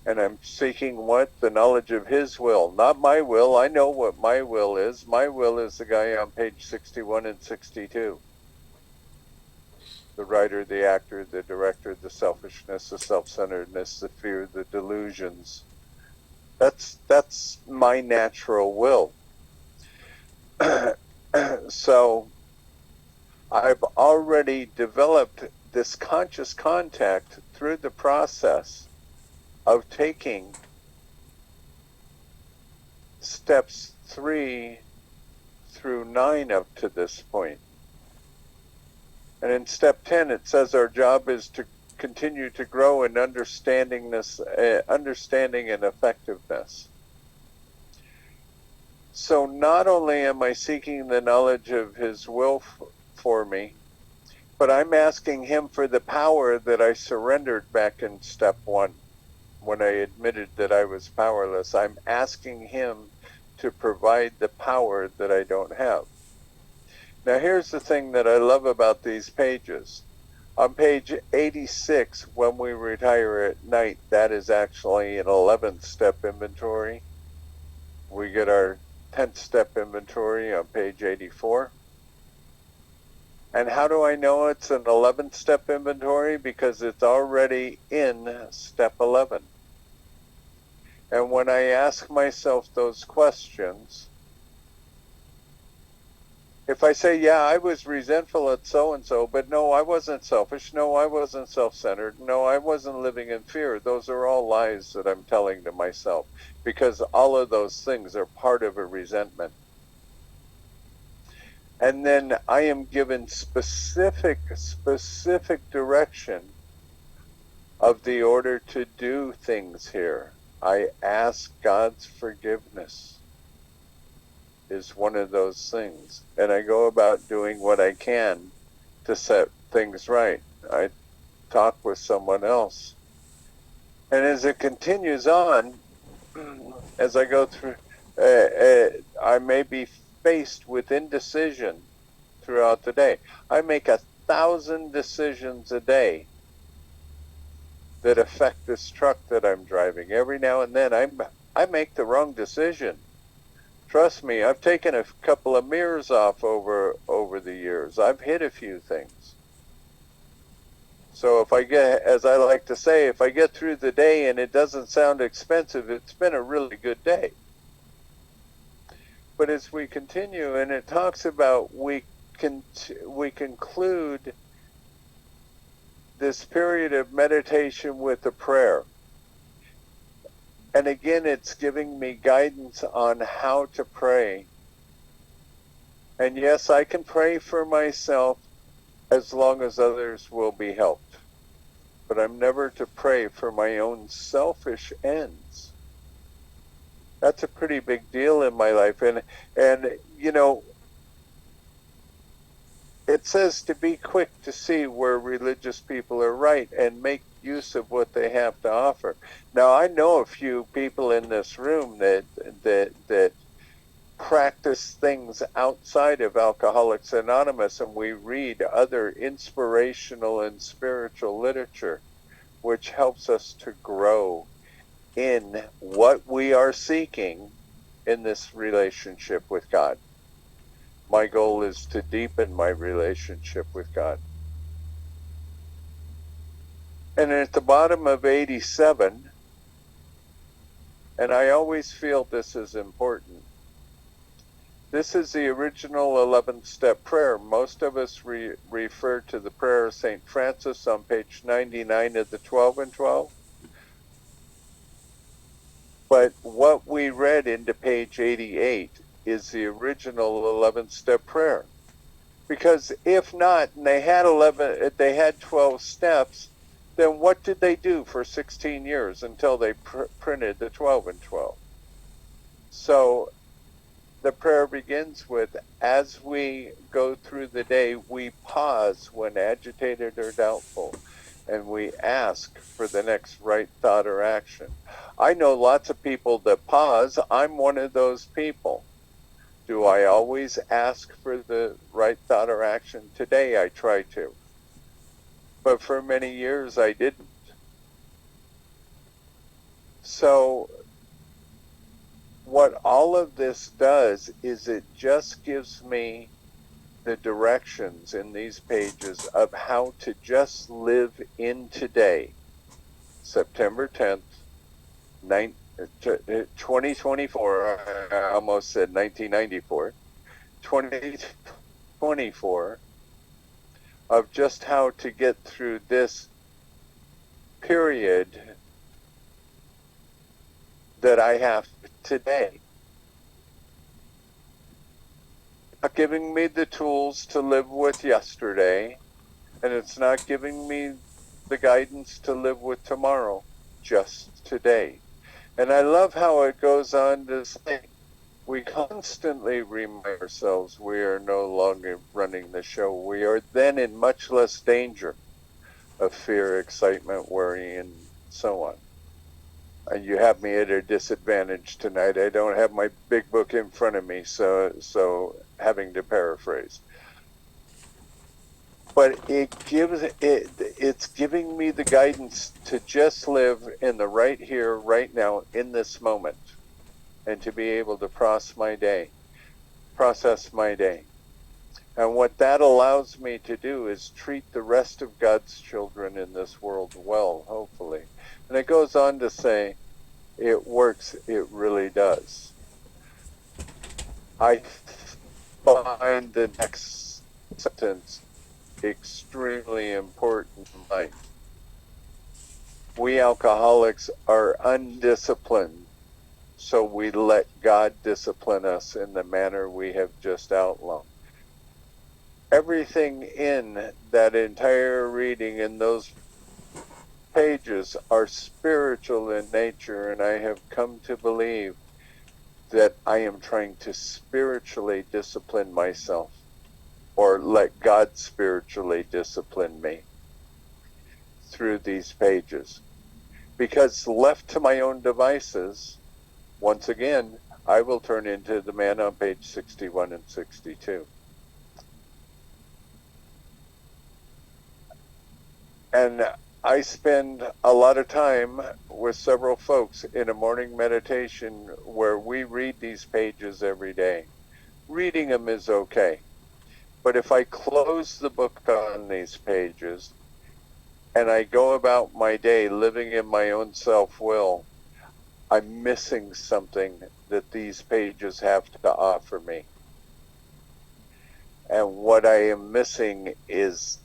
And I'm seeking what? The knowledge of His will, not my will. I know what my will is. My will is the guy on page 61 and 62. The writer, the actor, the director, the selfishness, the self-centeredness, the fear, the delusions. That's my natural will. So I've already developed this conscious contact through the process of taking steps 3 through 9 up to this point. And in step 10, it says our job is to continue to grow in understanding and effectiveness. So not only am I seeking the knowledge of His will for me, but I'm asking Him for the power that I surrendered back in step 1 when I admitted that I was powerless. I'm asking Him to provide the power that I don't have. Now here's the thing that I love about these pages. On page 86, when we retire at night, that is actually an 11th step inventory. We get our 10th step inventory on page 84. And how do I know it's an 11th step inventory? Because it's already in step 11. And when I ask myself those questions, if I say, yeah, I was resentful at so-and-so, but no, I wasn't selfish. No, I wasn't self-centered. No, I wasn't living in fear. Those are all lies that I'm telling to myself, because all of those things are part of a resentment. And then I am given specific direction of the order to do things here. I ask God's forgiveness is one of those things. And I go about doing what I can to set things right. I talk with someone else. And as it continues on, as I go through, I may be faced with indecision throughout the day. I make 1,000 decisions a day that affect this truck that I'm driving. Every now and then I make the wrong decision. Trust me, I've taken a couple of mirrors off over the years. I've hit a few things. So if I get, as I like to say, if I get through the day and it doesn't sound expensive, it's been a really good day. But as we continue, and it talks about we conclude this period of meditation with a prayer. And again, it's giving me guidance on how to pray. And yes, I can pray for myself as long as others will be helped. But I'm never to pray for my own selfish ends. That's a pretty big deal in my life. And you know, it says to be quick to see where religious people are right and make use of what they have to offer. Now, I know a few people in this room that practice things outside of Alcoholics Anonymous, and we read other inspirational and spiritual literature, which helps us to grow in what we are seeking in this relationship with God. My goal is to deepen my relationship with God. And at the bottom of 87, and I always feel this is important, this is the original 11th step prayer. Most of us refer to the prayer of St. Francis on page 99 of the 12 and 12. But what we read into page 88 is the original 11th step prayer. Because if not, and they had 12 steps, then what did they do for 16 years until they printed the 12 and 12? So the prayer begins with, as we go through the day, we pause when agitated or doubtful, and we ask for the next right thought or action. I know lots of people that pause. I'm one of those people. Do I always ask for the right thought or action? Today I try to. But for many years I didn't. So what all of this does is it just gives me the directions in these pages of how to just live in today, September 10th, 2024, I almost said 1994, 2024, of just how to get through this period that I have today. Not giving me the tools to live with yesterday, and it's not giving me the guidance to live with tomorrow, just today. And I love how it goes on to say, we constantly remind ourselves we are no longer running the show. We are then in much less danger of fear, excitement, worry, and so on. And you have me at a disadvantage tonight. I don't have my big book in front of me, so having to paraphrase. But it's giving me the guidance to just live in the right here, right now, in this moment, and to be able to process my day. And what that allows me to do is treat the rest of God's children in this world well, hopefully. And it goes on to say, it works, it really does. I find the next sentence extremely important in life. We alcoholics are undisciplined, so we let God discipline us in the manner we have just outlined. Everything in that entire reading in those pages are spiritual in nature, and I have come to believe that I am trying to spiritually discipline myself, or let God spiritually discipline me through these pages. Because left to my own devices, once again, I will turn into the man on page 61 and 62. And I spend a lot of time with several folks in a morning meditation where we read these pages every day. Reading them is okay. But if I close the book on these pages and I go about my day living in my own self-will, I'm missing something that these pages have to offer me. And what I am missing is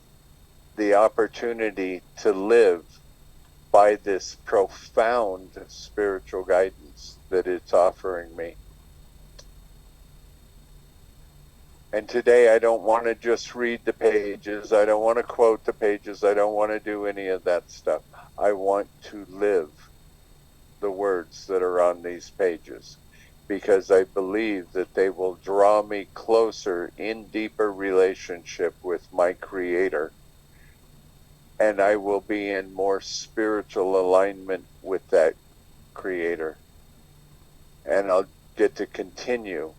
the opportunity to live by this profound spiritual guidance that it's offering me. And today I don't want to just read the pages. I don't want to quote the pages. I don't want to do any of that stuff. I want to live the words that are on these pages. because I believe that they will draw me closer in deeper relationship with my Creator, and I will be in more spiritual alignment with that Creator, and I'll get to continue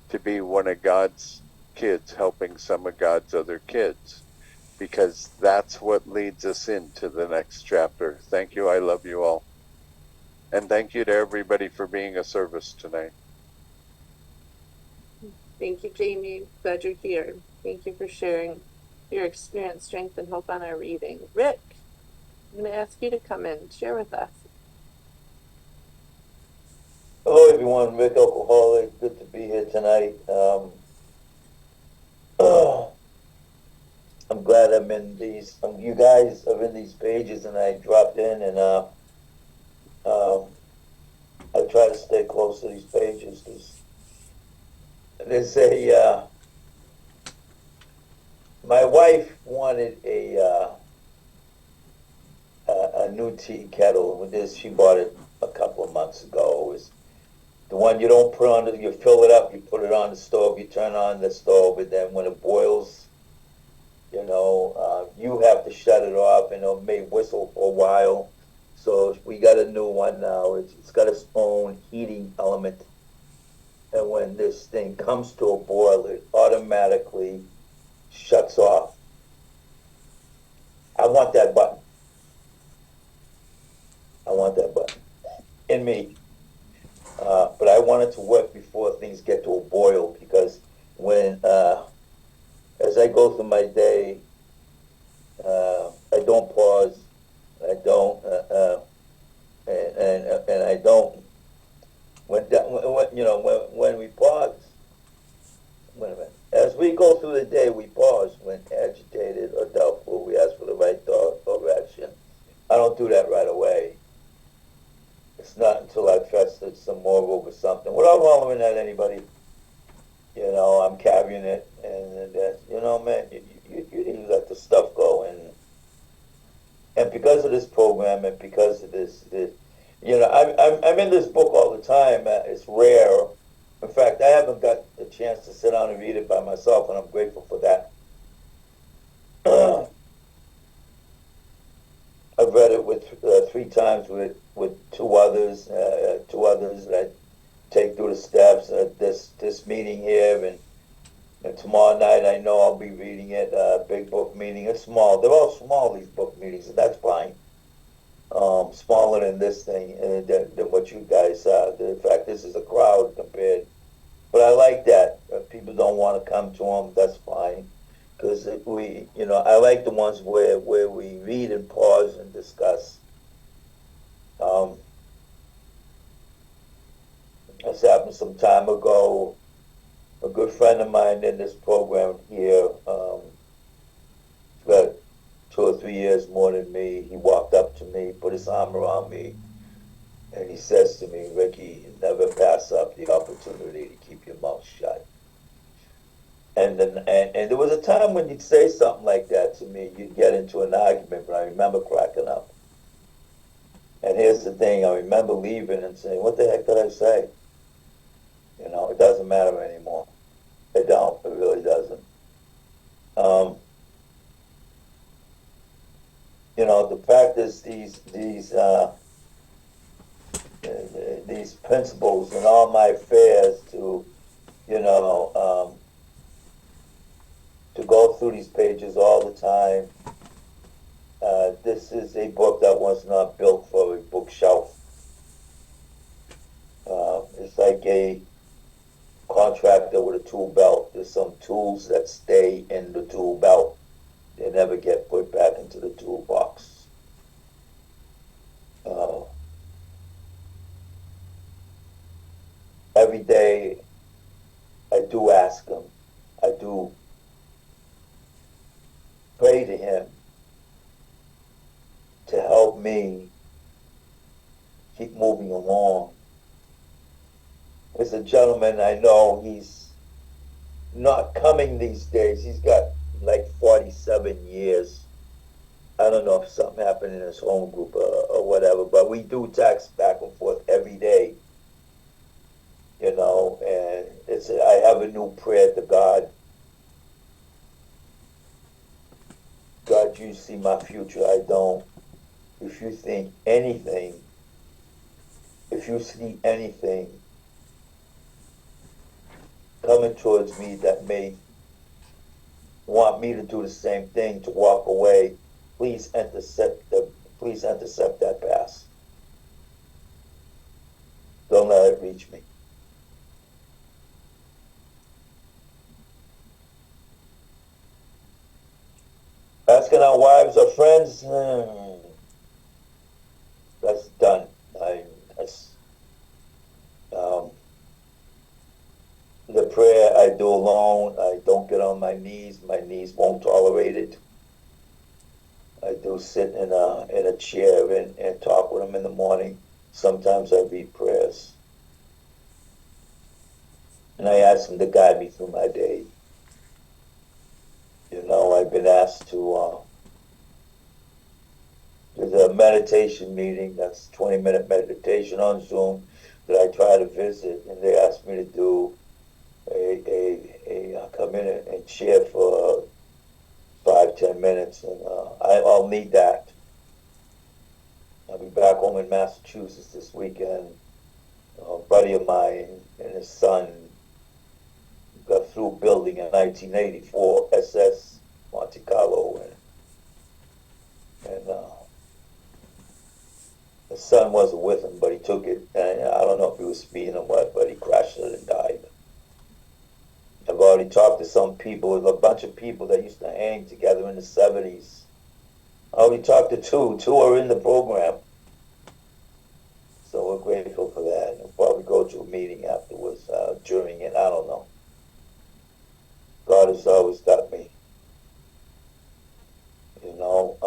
to be one of God's kids helping some of God's other kids, because that's what leads us into the next chapter. Thank you. I love you all. And thank you to everybody for being a service tonight. Thank you, Jamie. Glad you're here. Thank you for sharing your experience, strength, and hope on our reading. Rick, I'm going to ask you to come in, share with us. Hello, everyone. Rick Alcoholic. Good to be here tonight. I'm glad I'm in these. You guys are in these pages, and I dropped in, and I try to stay close to these pages because there's a. My wife wanted a new tea kettle. With this, she bought it a couple of months ago. It was the one you don't put on. You fill it up. You put it on the stove. You turn on the stove, and then when it boils, you have to shut it off, and it may whistle for a while. So we got a new one now. It's got its own heating element, and when this thing comes to a boil, it automatically shuts off. I want that button. I want that button in me. But I want it to work before things get to a boil, because when as I go through my day, I don't pause. I don't, and I don't. When we pause, wait a minute. As we go through the day, we pause when agitated or doubtful. We ask for the right thought or action. I don't do that right away. It's not until I've trusted some more over something, without hollering at anybody. I'm carrying it, and man, you let the stuff go, and because of this program, and because of this, I'm in this book all the time. It's rare. In fact, I haven't got a chance to sit down and read it by myself, and I'm grateful for that. I've read it with 3 times with two others that I take through the steps. This meeting here, and tomorrow night I know I'll be reading it. Big book meeting. It's small. They're all small, these book meetings, and that's fine. Smaller than this thing, than what you guys are. In fact, this is a crowd compared. But I like that. If people don't want to come to them, that's fine. Because I like the ones where we read and pause and discuss. This happened some time ago. A good friend of mine in this program here, got 2 or 3 years more than me. He walked up to me, put his arm around me, and he says to me, "Ricky, never pass up the opportunity to keep your mouth shut." And there was a time when you'd say something like that to me, you'd get into an argument, but I remember cracking up. And here's the thing, I remember leaving and saying, "What the heck did I say?" It doesn't matter anymore. It really doesn't. The fact is these principles in all my affairs to go through these pages all the time. This is a book that was not built for a bookshelf. It's like a contractor with a tool belt. There's some tools that stay in the tool belt. They never get put back into the toolbox. Every day I do ask him. I do pray to him to help me keep moving along. There's a gentleman I know, he's not coming these days. He's got like 47 years. I don't know if something happened in his home group or whatever, but we do text back and forth every day. new prayer to God. God, you see my future, I don't. If you think anything, if you see anything coming towards me that may want me to do the same thing, to walk away, please intercept that pass. Don't let it reach me. Asking our wives or friends, that's done. The prayer I do alone. I don't get on my knees. My knees won't tolerate it. I do sit in a chair and talk with them in the morning. Sometimes I read prayers. And I ask them to guide me through my day. You know, I've been asked to, there's a meditation meeting, that's 20-minute meditation on Zoom that I try to visit, and they asked me to do come in and share for 5-10 minutes, and I'll need that. I'll be back home in Massachusetts this weekend. A buddy of mine and his son got through building a 1984 SS Monte Carlo, and the son wasn't with him, but he took it, and I don't know if he was speeding or what, but he crashed it and died. I've already talked to some people, a bunch of people that used to hang together in the 70s. I already talked to two. Two are in the program. So we're grateful for that. We'll probably go to a meeting afterwards, during it. I don't know. God has always got me. You know,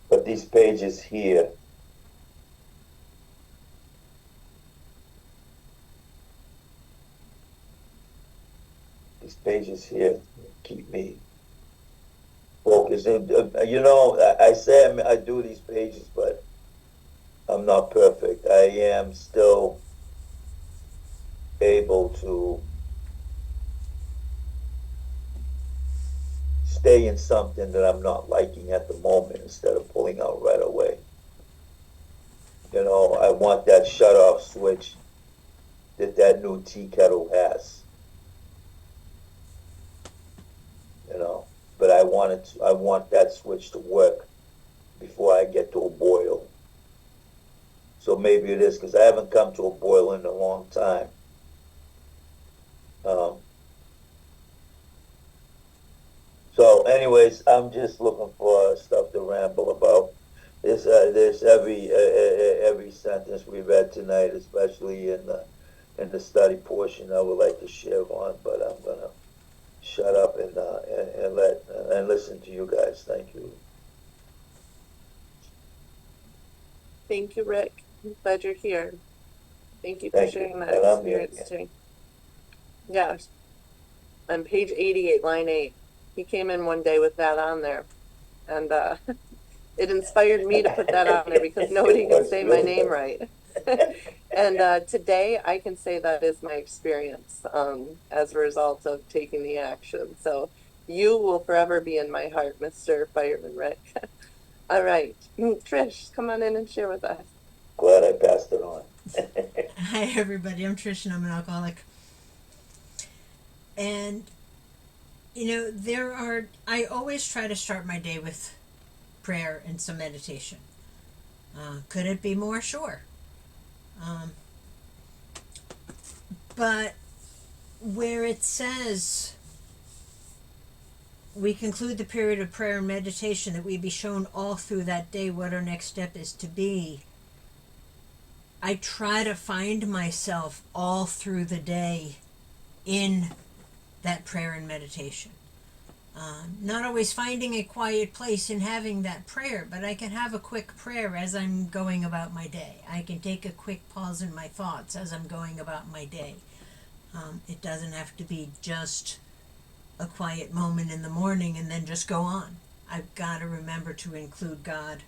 but these pages here, keep me focused. You know, I say I do these pages, but I'm not perfect. I am still able to stay in something that I'm not liking at the moment instead of pulling out right away. You know, I want that shut-off switch that new tea kettle has. You know, but I want that switch to work before I get to a boil. So maybe it is, because I haven't come to a boil in a long time. So anyways, I'm just looking for stuff to ramble about. There's every sentence we read tonight, especially in the study portion, I would like to share on, but I'm gonna shut up and listen to you guys. Thank you. Thank you, Rick. I'm glad you're here. Thank you for sharing that experience too. Yeah. On page 88, line 8, he came in one day with that on there, and it inspired me to put that on there because nobody can say my name right. And today I can say that is my experience as a result of taking the action. So you will forever be in my heart, Mr. Fireman Rick. All right, Trish, come on in and share with us. Glad I passed it on. Hi, everybody. I'm Trish, and I'm an alcoholic. And, you know, I always try to start my day with prayer and some meditation. Could it be more? Sure. But where it says we conclude the period of prayer and meditation, that we be shown all through that day what our next step is to be, I try to find myself all through the day in that prayer and meditation. Not always finding a quiet place and having that prayer, but I can have a quick prayer as I'm going about my day. I can take a quick pause in my thoughts as I'm going about my day. It doesn't have to be just a quiet moment in the morning and then just go on. I've got to remember to include God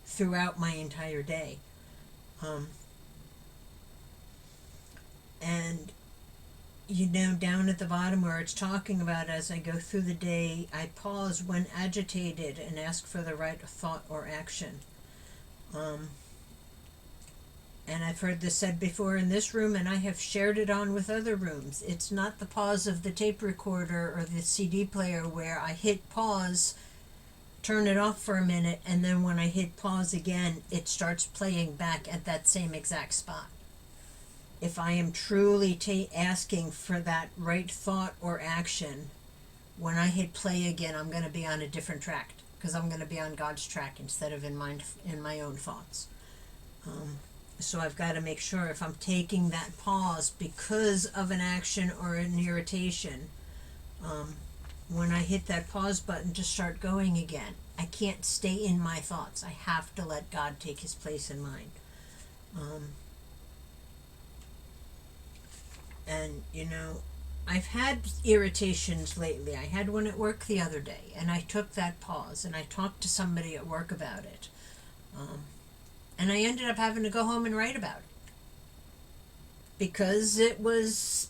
throughout my entire day. And down at the bottom where it's talking about as I go through the day, I pause when agitated and ask for the right thought or action. And I've heard this said before in this room, and I have shared it on with other rooms. It's not the pause of the tape recorder or the CD player where I hit pause, turn it off for a minute, and then when I hit pause again, it starts playing back at that same exact spot. If I am truly asking for that right thought or action, when I hit play again, I'm going to be on a different track because I'm going to be on God's track instead of in my own thoughts. So I've got to make sure if I'm taking that pause because of an action or an irritation, when I hit that pause button to start going again, I can't stay in my thoughts. I have to let God take his place in mine. And I've had irritations lately. I had one at work the other day, and I took that pause and I talked to somebody at work about it. And I ended up having to go home and write about it because it was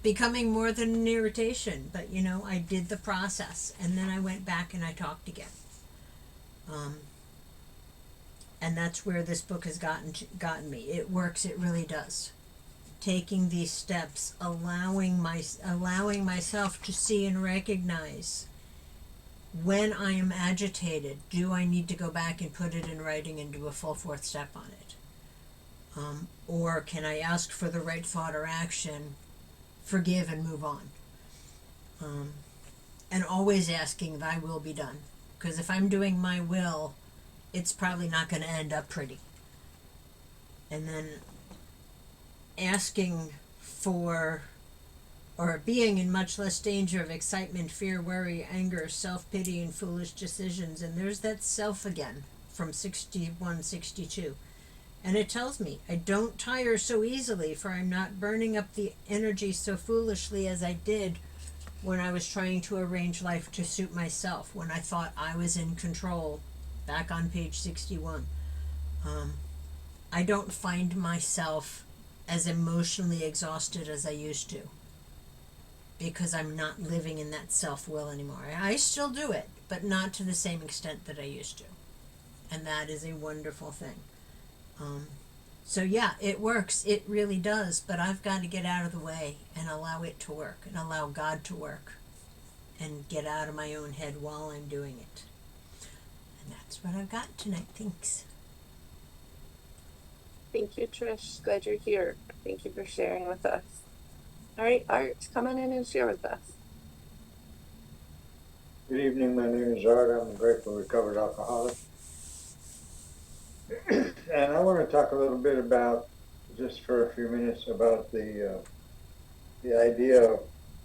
becoming more than an irritation. But I did the process, and then I went back and I talked again. And that's where this book has gotten me. It works. It really does. Taking these steps, allowing myself to see and recognize when I am agitated. Do I need to go back and put it in writing and do a full fourth step on it? Or can I ask for the right thought or action, forgive and move on? And always asking, thy will be done. Because if I'm doing my will, it's probably not going to end up pretty. And then asking for, or being in much less danger of excitement, fear, worry, anger, self-pity, and foolish decisions. And there's that self again from 6162. And it tells me, I don't tire so easily, for I'm not burning up the energy so foolishly as I did when I was trying to arrange life to suit myself, when I thought I was in control, back on page 61. I don't find myself as emotionally exhausted as I used to, because I'm not living in that self-will anymore. I still do it, but not to the same extent that I used to. And that is a wonderful thing. So yeah, it works. It really does. But I've got to get out of the way and allow it to work and allow God to work and get out of my own head while I'm doing it. And that's what I've got tonight. Thanks. Thank you, Trish. Glad you're here. Thank you for sharing with us. All right, Art, come on in and share with us. Good evening, my name is Art. I'm a grateful recovered alcoholic. And I want to talk a little bit about, just for a few minutes, about the idea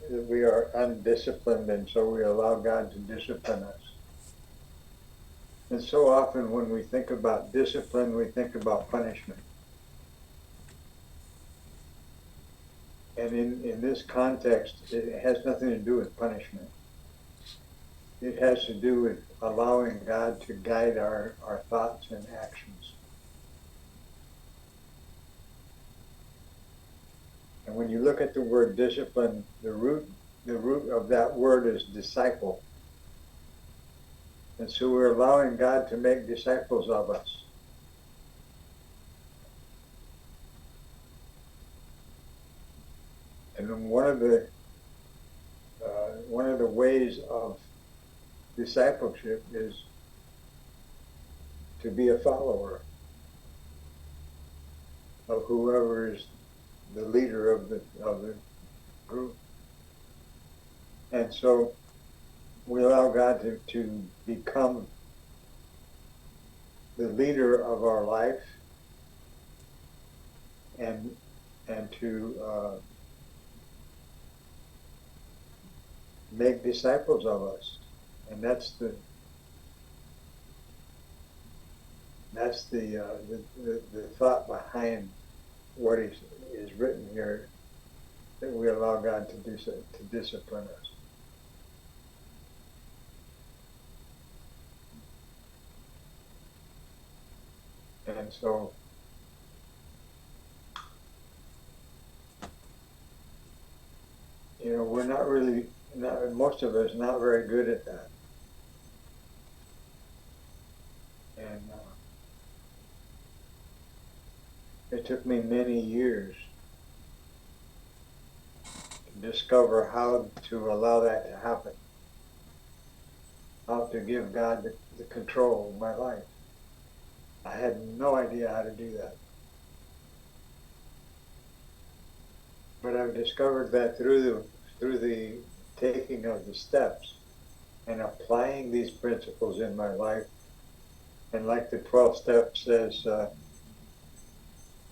that we are undisciplined, and so we allow God to discipline us. And so often when we think about discipline, we think about punishment. And in this context, it has nothing to do with punishment. It has to do with allowing God to guide our thoughts and actions. And when you look at the word discipline, the root of that word is disciple. And so we're allowing God to make disciples of us. And one of the ways of discipleship is to be a follower of whoever is the leader of the group. And so we allow God to become the leader of our life and to make disciples of us. And that's the thought behind what is written here, that we allow God to discipline us. And so most of us not very good at that. And it took me many years to discover how to allow that to happen, how to give God the control of my life. I had no idea how to do that. But I've discovered that through the taking of the steps and applying these principles in my life, and like the 12 steps says,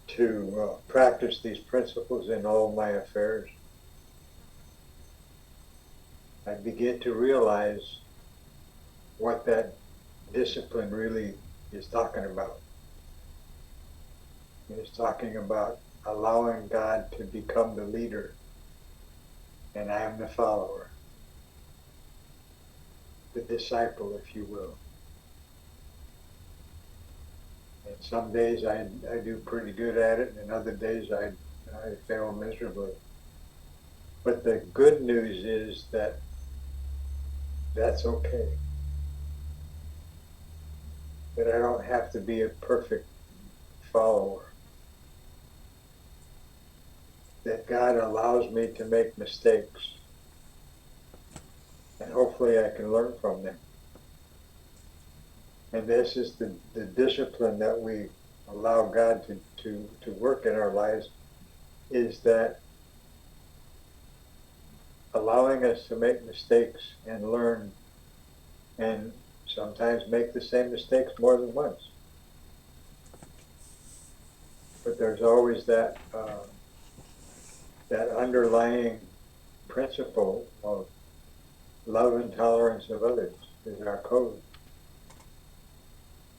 to practice these principles in all my affairs, I begin to realize what that discipline really is talking about. It's talking about allowing God to become the leader, and I am the follower, the disciple, if you will. And some days I do pretty good at it, and other days I fail miserably. But the good news is that that's okay. That I don't have to be a perfect follower. That God allows me to make mistakes. And hopefully I can learn from them. And this is the discipline that we allow God to work in our lives, is that allowing us to make mistakes and learn, and sometimes make the same mistakes more than once. But there's always that underlying principle of love and tolerance of others is our code.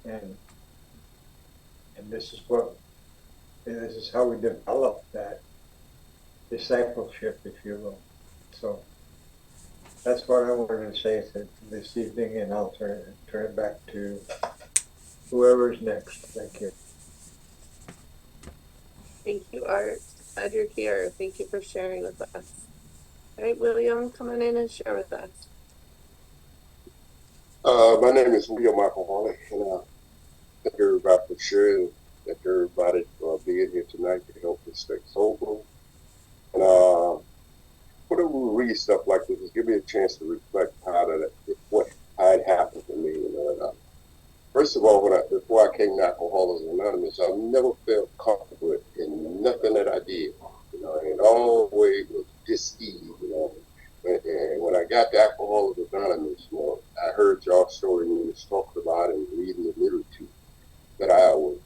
And this is how we develop that discipleship, if you will. So that's what I wanted to say this evening, and I'll turn it back to whoever's next. Thank you. Thank you, Art. Glad you're here. Thank you for sharing with us. All right, William, come on in and share with us. My name is William Alcoholic, and thank everybody for sharing. Thank everybody for being here tonight to help us stay sober. And whenever we read stuff like this, just give me a chance to reflect what had happened to me. First of all, before I came to Alcoholics Anonymous, I never felt comfortable in nothing that I did. And always was dis-ease. And when I got to Alcoholics Anonymous, I heard y'all story when you was talking about and reading the literature that I was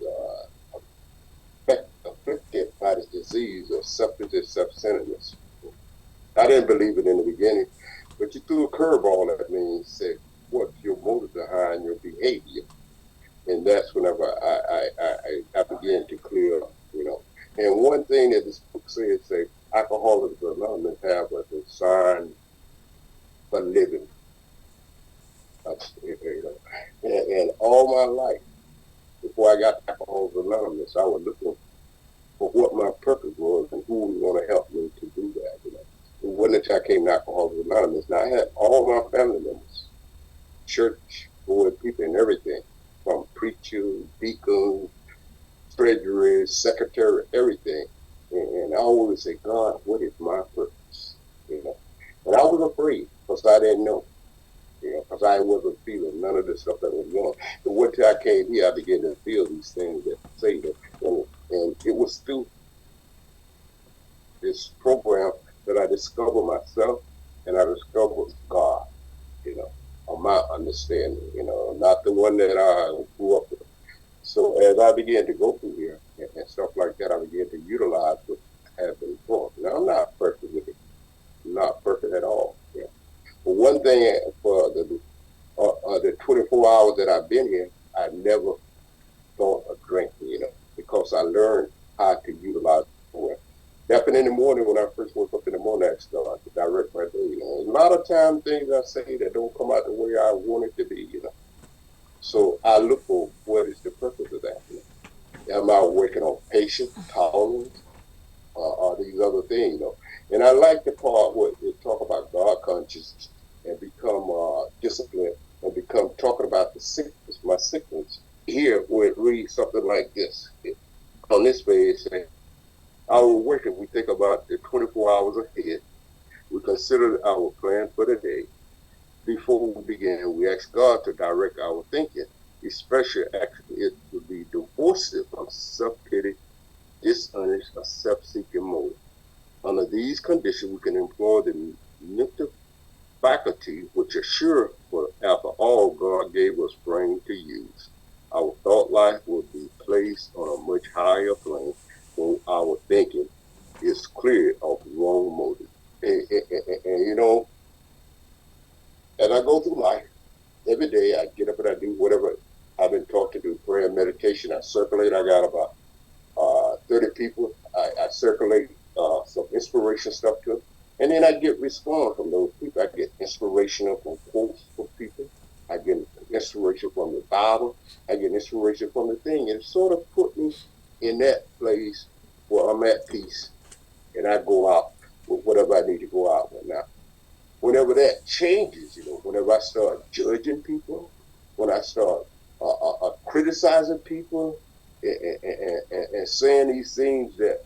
afflicted by this disease of selfishness, self-centeredness. I didn't believe it in the beginning, but you threw a curveball at me and said, what's your motive behind your behavior? And that's whenever I began to clear up, And one thing that this book says, Alcoholics Anonymous have a design for living. And all my life, before I got to Alcoholics Anonymous, I was looking for what my purpose was and who was going to help me to do that. It wasn't until I came to Alcoholics Anonymous. Now I had all my family members, church, board people, and everything, from preachers, deacons, treasurer, secretary, everything. And I always say, God, what is my purpose? And I was afraid because I didn't know. Because I wasn't feeling none of the stuff that was going on. But once I came here, I began to feel these things that say that. And it was through this program that I discovered myself and I discovered God, on my understanding, not the one that I grew up with. So as I began to go through here and stuff like that, I began to utilize what I have been taught. Now, I'm not perfect with it. I'm not perfect at all. But one thing for the 24 hours that I've been here, I never thought of drinking, because I learned how to utilize it. Definitely in the morning, when I first woke up in the morning, I started to direct my day. A lot of times things I say that don't come out the way I want it to be, So I look for what is the purpose of that. Am I working on patience, tolerance, or these other things, And I like the part where it talk about God consciousness and become disciplined and become talking about the sickness, my sickness. Here, where it reads something like this. On this page, say, our working, we think about the 24 hours ahead. We consider our plan for the day. Before we begin, we ask God to direct our thinking, especially asking it to be divorced from self-pity, dishonest, or self-seeking motive. Under these conditions, we can employ the mental faculty which are sure, for after all, God gave us brain to use. Our thought life will be placed on a much higher plane when our thinking is clear of wrong motive. And you know, as I go through life, every day I get up and I do whatever I've been taught to do, prayer and meditation. I circulate. I got about 30 people. I circulate some inspiration stuff to them. And then I get response from those people. I get inspirational from quotes from people. I get inspiration from the Bible. I get inspiration from the thing. And it sort of put me in that place where I'm at peace. And I go out with whatever I need to go out with. Now, whenever that changes, you know, whenever I start judging people, when I start criticizing people and saying these things that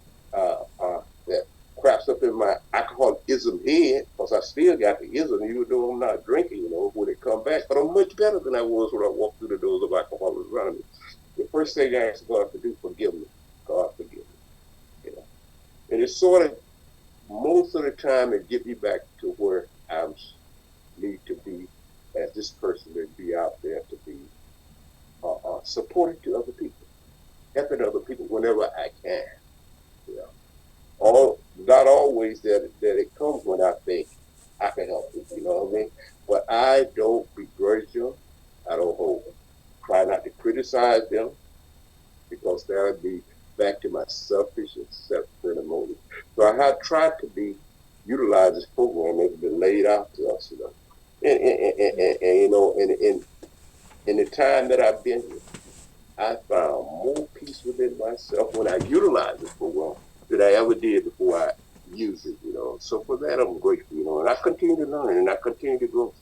that craps up in my alcoholism head, because I still got the ism, even though I'm not drinking, you know, when it come back. But I'm much better than I was when I walked through the doors of Alcoholics Anonymous. The first thing I asked God to do, forgive me. God, forgive me. You know, and it's sort of most of the time it get me back to where I need to be as this person, to be out there, to be supportive to other people, helping other people whenever I can. You know, not always that it comes when I think I can help it. You know what I mean? But I don't begrudge them. I don't hold them. Try not to criticize them, because that would be back to my selfish and self-centered motive. So I have tried to utilize this program that's been laid out to us, you know. And you know, in the time that I've been here, I found more peace within myself when I utilize this program than I ever did before I used it, you know. So for that, I'm grateful, you know. And I continue to learn, and I continue to grow.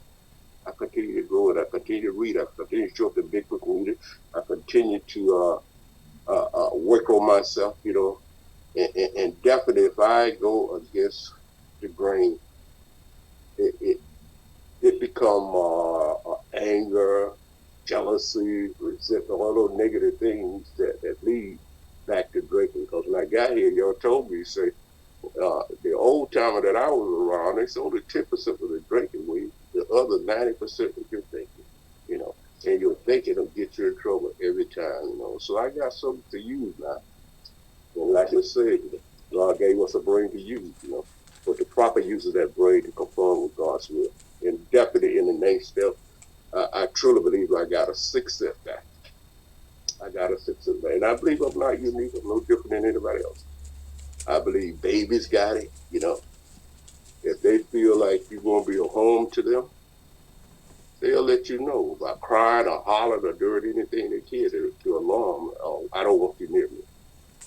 I continue to grow, and I continue to read. I continue to show up the big book reader. I continue to work on myself, you know. And definitely, if I go against the grain, it become anger, jealousy, resentment, all those negative things that lead back to drinking. Because when I got here, y'all told me, say, the old timer that I was around, it's only 10% of the drinking weed. The other 90% is your thinking, you know. And your thinking will get you in trouble every time, you know. So I got something to use now. And like I said, God gave us a brain to use, you know. But the proper use of that brain to conform with God's will. And definitely in the next step, I truly believe I got a sixth sense back. I got a sixth sense back. And I believe I'm not unique. I'm no different than anybody else. I believe babies got it, you know. If they feel like you're going to be a home to them, they'll let you know by crying or hollering or doing anything they can to alarm. Oh, I don't want you near me.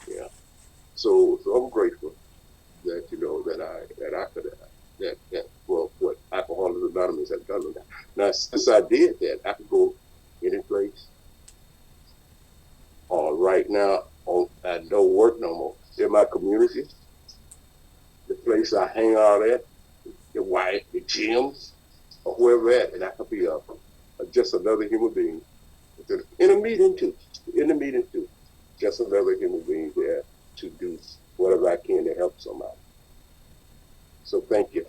Yeah. So I'm grateful that, you know, that I could well, what Alcoholics Anonymous have done with that. Now, since I did that, I could go any place. Right now, I don't work no more. In my community, the place I hang out at, the wife, the gyms, or wherever at, and I could be just another human being. In a meeting too. Just another human being there to do whatever I can to help somebody. So thank you.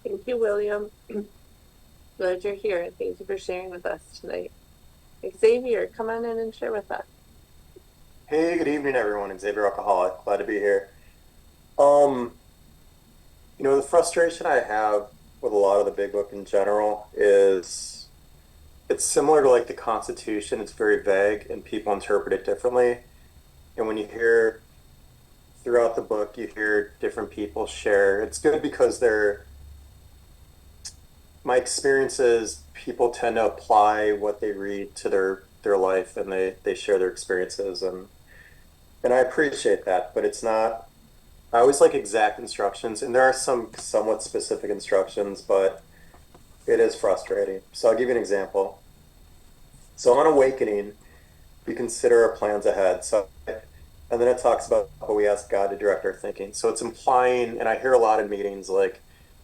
Thank you, William. Glad you're here. Thank you for sharing with us tonight. Xavier, come on in and share with us. Hey, good evening, everyone. Xavier Alcoholic. Glad to be here. You know, the frustration I have with a lot of the big book in general is it's similar to like the Constitution. It's very vague and people interpret it differently. And when you hear throughout the book, you hear different people share. It's good because my experience is people tend to apply what they read to their life, and they share their experiences, and I appreciate that, but it's not I always like exact instructions, and there are some somewhat specific instructions, but it is frustrating. So I'll give you an example. So on awakening, we consider our plans ahead. So, and then it talks about how we ask God to direct our thinking. So it's implying, and I hear a lot of meetings like,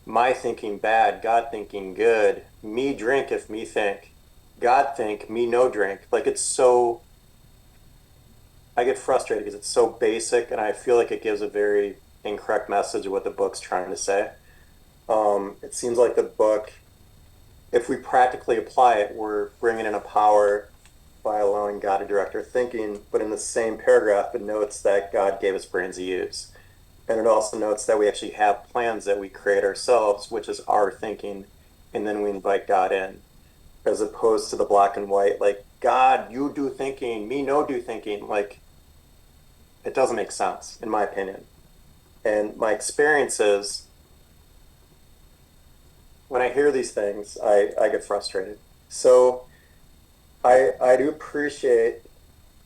my thinking bad, God thinking good, me drink if me think, God think, me no drink. Like it's so, I get frustrated because it's so basic, and I feel like it gives a very incorrect message of what the book's trying to say. It seems like the book, if we practically apply it, we're bringing in a power by allowing God to direct our thinking, but in the same paragraph, it notes that God gave us brains to use. And it also notes that we actually have plans that we create ourselves, which is our thinking, and then we invite God in, as opposed to the black and white, like, God, you do thinking, me no do thinking. Like, it doesn't make sense, in my opinion. And my experience is, when I hear these things, I get frustrated. So I do appreciate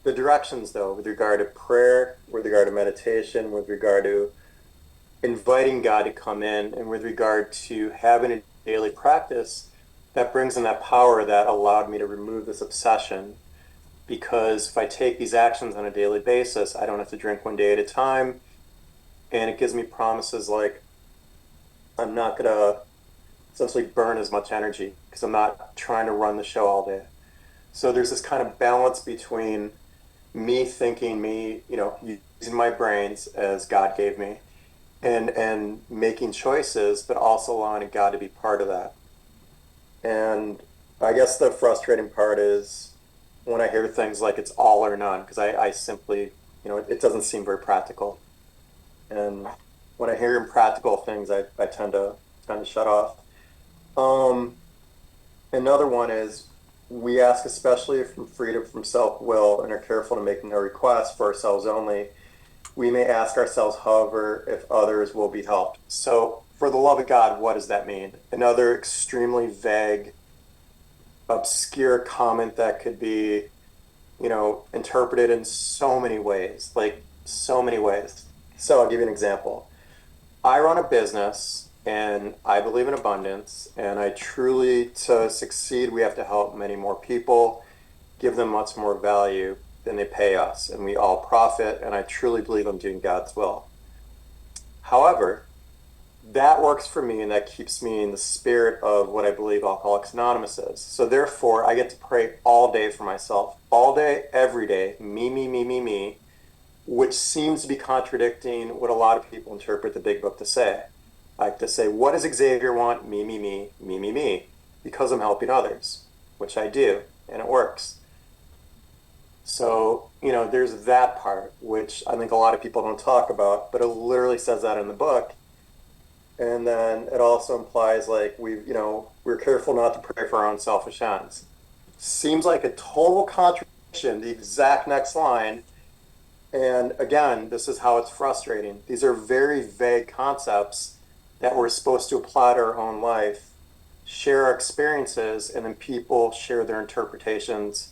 the directions, though, with regard to prayer, with regard to meditation, with regard to inviting God to come in, and with regard to having a daily practice that brings in that power that allowed me to remove this obsession. Because if I take these actions on a daily basis, I don't have to drink one day at a time. And it gives me promises like I'm not going to essentially burn as much energy because I'm not trying to run the show all day. So there's this kind of balance between me thinking, me, using my brains as God gave me, and making choices, but also allowing God to be part of that. And I guess the frustrating part is when I hear things like it's all or none, because I simply, it doesn't seem very practical. And when I hear impractical things, I tend to shut off. Another one is we ask especially from freedom from self-will and are careful to make no requests for ourselves only. We may ask ourselves, however, if others will be helped. So for the love of God, what does that mean? Another extremely vague, obscure comment that could be, interpreted in so many ways, like so many ways. So I'll give you an example. I run a business and I believe in abundance, and I truly, to succeed, we have to help many more people, give them much more value than they pay us, and we all profit, and I truly believe I'm doing God's will. However, that works for me, and that keeps me in the spirit of what I believe Alcoholics Anonymous is. So therefore, I get to pray all day for myself, all day, every day, me, which seems to be contradicting what a lot of people interpret the big book to say. Like to say, what does Xavier want? Me, because I'm helping others, which I do, and it works. So, there's that part, which I think a lot of people don't talk about, but it literally says that in the book. And then it also implies like we're careful not to pray for our own selfish ends. Seems like a total contradiction, the exact next line. And again, this is how it's frustrating. These are very vague concepts that we're supposed to apply to our own life, share our experiences, and then people share their interpretations.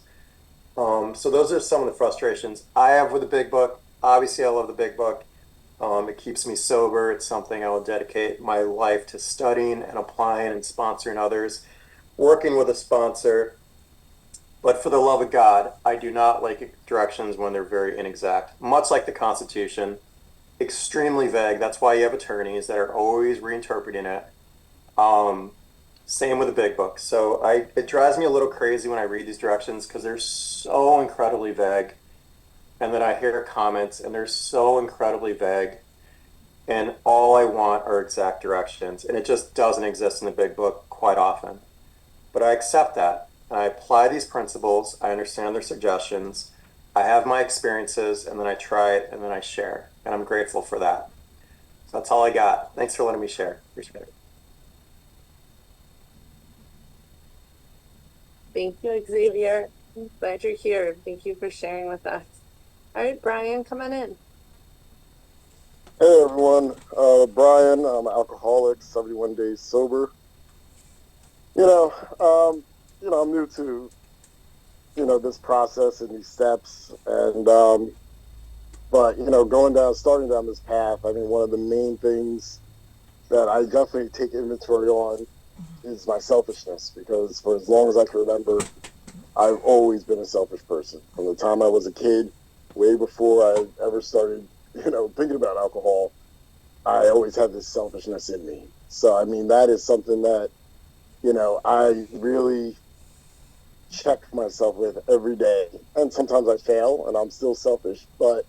So those are some of the frustrations I have with the big book. Obviously, I love the big book. It keeps me sober. It's something I will dedicate my life to studying and applying and sponsoring others, working with a sponsor. But for the love of God, I do not like directions when they're very inexact. Much like the Constitution, extremely vague. That's why you have attorneys that are always reinterpreting it. Same with the big book. So it drives me a little crazy when I read these directions because they're so incredibly vague. And then I hear comments and they're so incredibly vague. And all I want are exact directions. And it just doesn't exist in the big book quite often. But I accept that. I apply these principles. I understand their suggestions. I have my experiences, and then I try it, and then I share. And I'm grateful for that. So that's all I got. Thanks for letting me share. Appreciate it. Thank you, Xavier. I'm glad you're here. Thank you for sharing with us. All right, Brian, come on in. Hey everyone, Brian. I'm an alcoholic, 71 days sober. I'm new to this process and these steps, and But, starting down this path, I mean, one of the main things that I definitely take inventory on is my selfishness, because for as long as I can remember, I've always been a selfish person. From the time I was a kid, way before I ever started, thinking about alcohol, I always had this selfishness in me. So, I mean, that is something that, I really check myself with every day. And sometimes I fail and I'm still selfish, but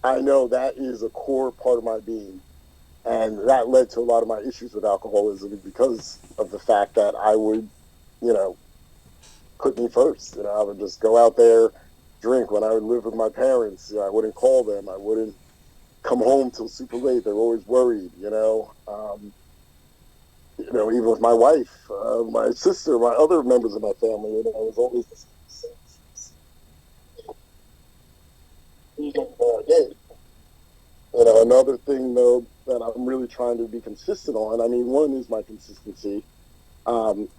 I know that is a core part of my being. And that led to a lot of my issues with alcoholism because of the fact that I would, you know, put me first. I would just go out there, drink. When I would live with my parents, I wouldn't call them. I wouldn't come home till super late. They're always worried. Even with my wife, my sister, my other members of my family, it was always the same. Even I did. Another thing though that I'm really trying to be consistent on. I mean, one is my consistency, and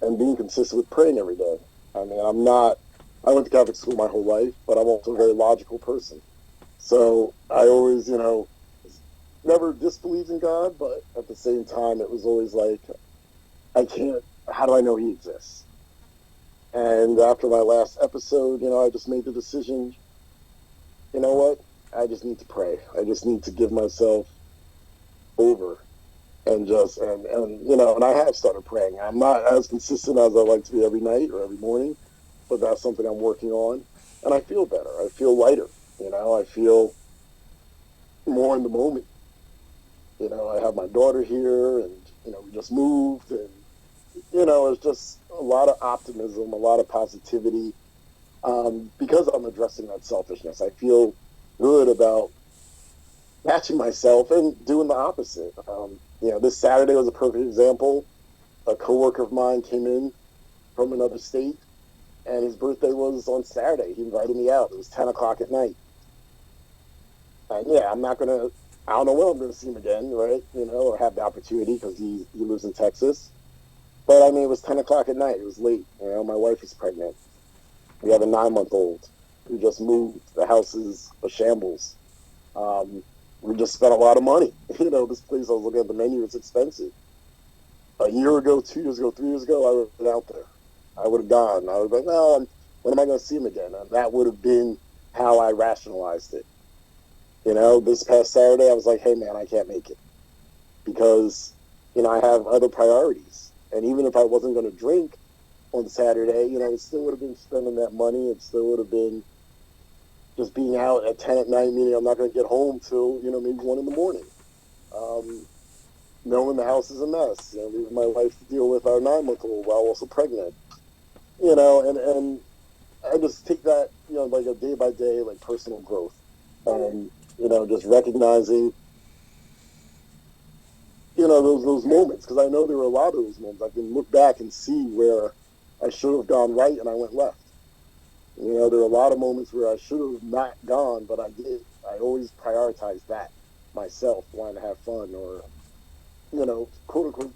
being consistent with praying every day. I mean, I went to Catholic school my whole life, but I'm also a very logical person. So I always, never disbelieved in God, but at the same time, it was always like, how do I know he exists? And after my last episode, I just made the decision, you know what? I just need to pray. I just need to give myself over and and I have started praying. I'm not as consistent as I like to be every night or every morning, but that's something I'm working on. And I feel better. I feel lighter. I feel more in the moment. I have my daughter here, and we just moved, and it's just a lot of optimism, a lot of positivity, because I'm addressing that selfishness. I feel good about matching myself and doing the opposite. This Saturday was a perfect example. A coworker of mine came in from another state, and his birthday was on Saturday. He invited me out. It was 10 o'clock at night. And yeah, I don't know when I'm going to see him again, right? Or have the opportunity, because he lives in Texas. But I mean, it was 10 o'clock at night. It was late. My wife is pregnant. We have a 9-month-old. We just moved. The house is a shambles. We just spent a lot of money. This place, I was looking at the menu, it's expensive. A year ago, 2 years ago, 3 years ago, I would have been out there. I would have gone. I would have been, no, when am I going to see him again? And that would have been how I rationalized it. This past Saturday, I was like, hey, man, I can't make it because, I have other priorities. And even if I wasn't going to drink on Saturday, it still would have been spending that money. It still would have been just being out at 10 at night, meaning I'm not going to get home till, maybe 1 in the morning. Knowing the house is a mess, leaving my wife to deal with our 9-month-old while also pregnant, and I just take that, like a day by day, like personal growth, and, just recognizing, those moments, because I know there were a lot of those moments. I can look back and see where I should have gone right and I went left. There are a lot of moments where I should have not gone, but I did. I always prioritize that myself, wanting to have fun, or, quote unquote,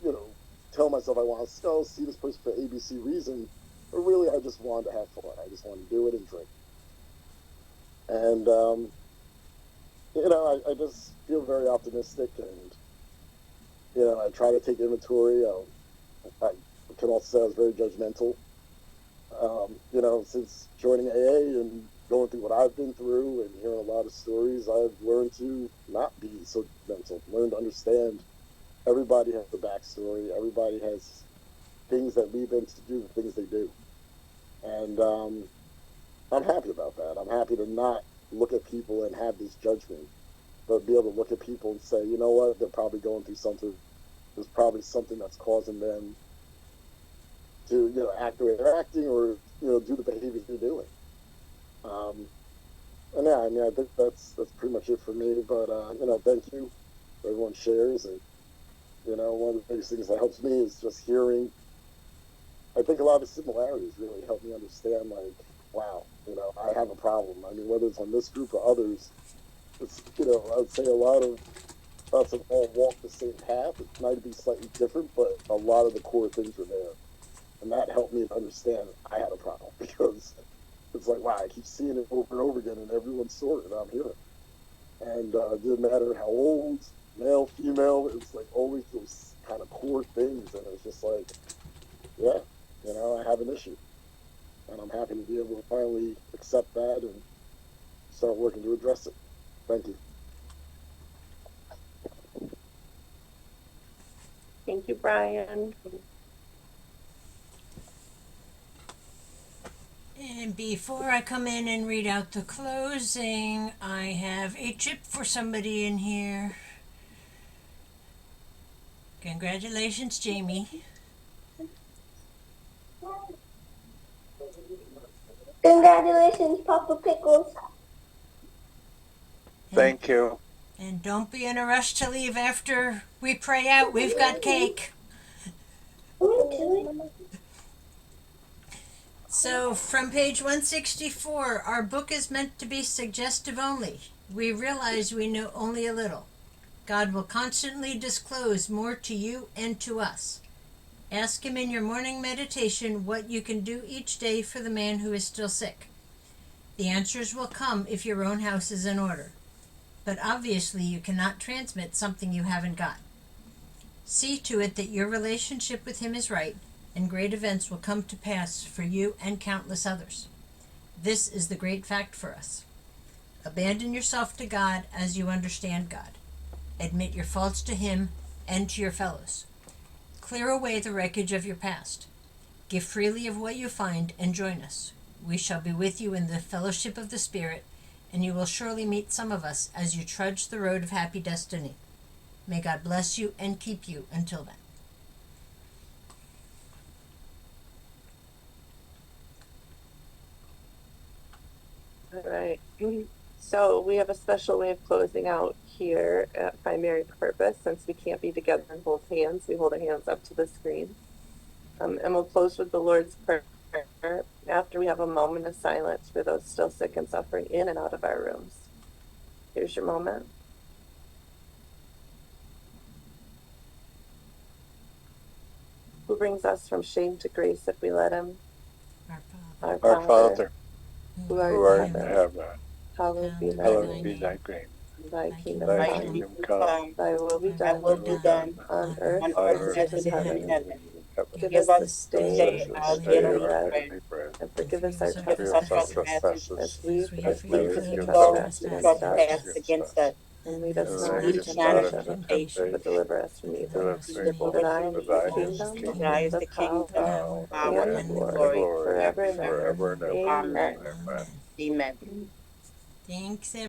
tell myself I want to go see this person for ABC reason, but really I just wanted to have fun. I just wanted to do it and drink. And, I just feel very optimistic, and, I try to take inventory. I can also say I was very judgmental. Since joining AA and going through what I've been through and hearing a lot of stories, I've learned to not be so judgmental, learn to understand everybody has a backstory. Everybody has things that lead them to do the things they do. And I'm happy about that. I'm happy to not look at people and have this judgment, but be able to look at people and say, you know what, they're probably going through something. There's probably something that's causing them to, act the way they're acting, or, do the behaviors they're doing. And yeah, I mean, I think that's pretty much it for me. But, thank you for everyone shares. And, one of the biggest things that helps me is just hearing. I think a lot of the similarities really help me understand, like, wow, I have a problem. I mean, whether it's on this group or others, it's, I'd say a lot of us have all walked the same path. It might be slightly different, but a lot of the core things are there. And that helped me to understand I had a problem, because it's like, wow, I keep seeing it over and over again in everyone's story that I'm hearing. And it didn't matter how old, male, female, it's like always those kind of core things. And it's just like, yeah, you know, I have an issue. And I'm happy to be able to finally accept that and start working to address it. Thank you. Thank you, Brian. And before I come in and read out the closing, I have a chip for somebody in here. Congratulations, Jamie. Congratulations, Papa Pickles. Thank you. And don't be in a rush to leave after we pray out. We've got cake. So, from page 164, our book is meant to be suggestive only. We realize we know only a little. God will constantly disclose more to you and to us. Ask Him in your morning meditation what you can do each day for the man who is still sick. The answers will come if your own house is in order. But obviously you cannot transmit something you haven't got. See to it that your relationship with Him is right, and great events will come to pass for you and countless others. This is the great fact for us. Abandon yourself to God as you understand God. Admit your faults to Him and to your fellows. Clear away the wreckage of your past. Give freely of what you find and join us. We shall be with you in the fellowship of the Spirit, and you will surely meet some of us as you trudge the road of happy destiny. May God bless you and keep you until then. All right. So we have a special way of closing out here at Primary Purpose. Since we can't be together and hold hands, we hold our hands up to the screen. And we'll close with the Lord's Prayer after we have a moment of silence for those still sick and suffering in and out of our rooms. Here's your moment. Who brings us from shame to grace if we let Him? Our Father, who who art in art in heaven, heaven, hallowed be thy hallowed name. be thy name. Thy kingdom Thy come, kingdom come, thy will be Thy will be done on earth on as earth it as is it in is in heaven. heaven. Give Give us us this this day day our our daily daily bread, bread, bread. and forgive us our Forgive us our trespasses, trespasses, as we as we forgive those who forgive trespass those who against us. trespass trespass against against us. us. And lead And us And not lead into us not into temptation, temptation, but deliver us from evil. deliver us from but evil. For thine For is the thine is the kingdom, for thine kingdom, is the the power, kingdom, power, and the and the glory, glory, forever and ever. forever and ever. Amen. Amen. Amen. Amen. Thanks,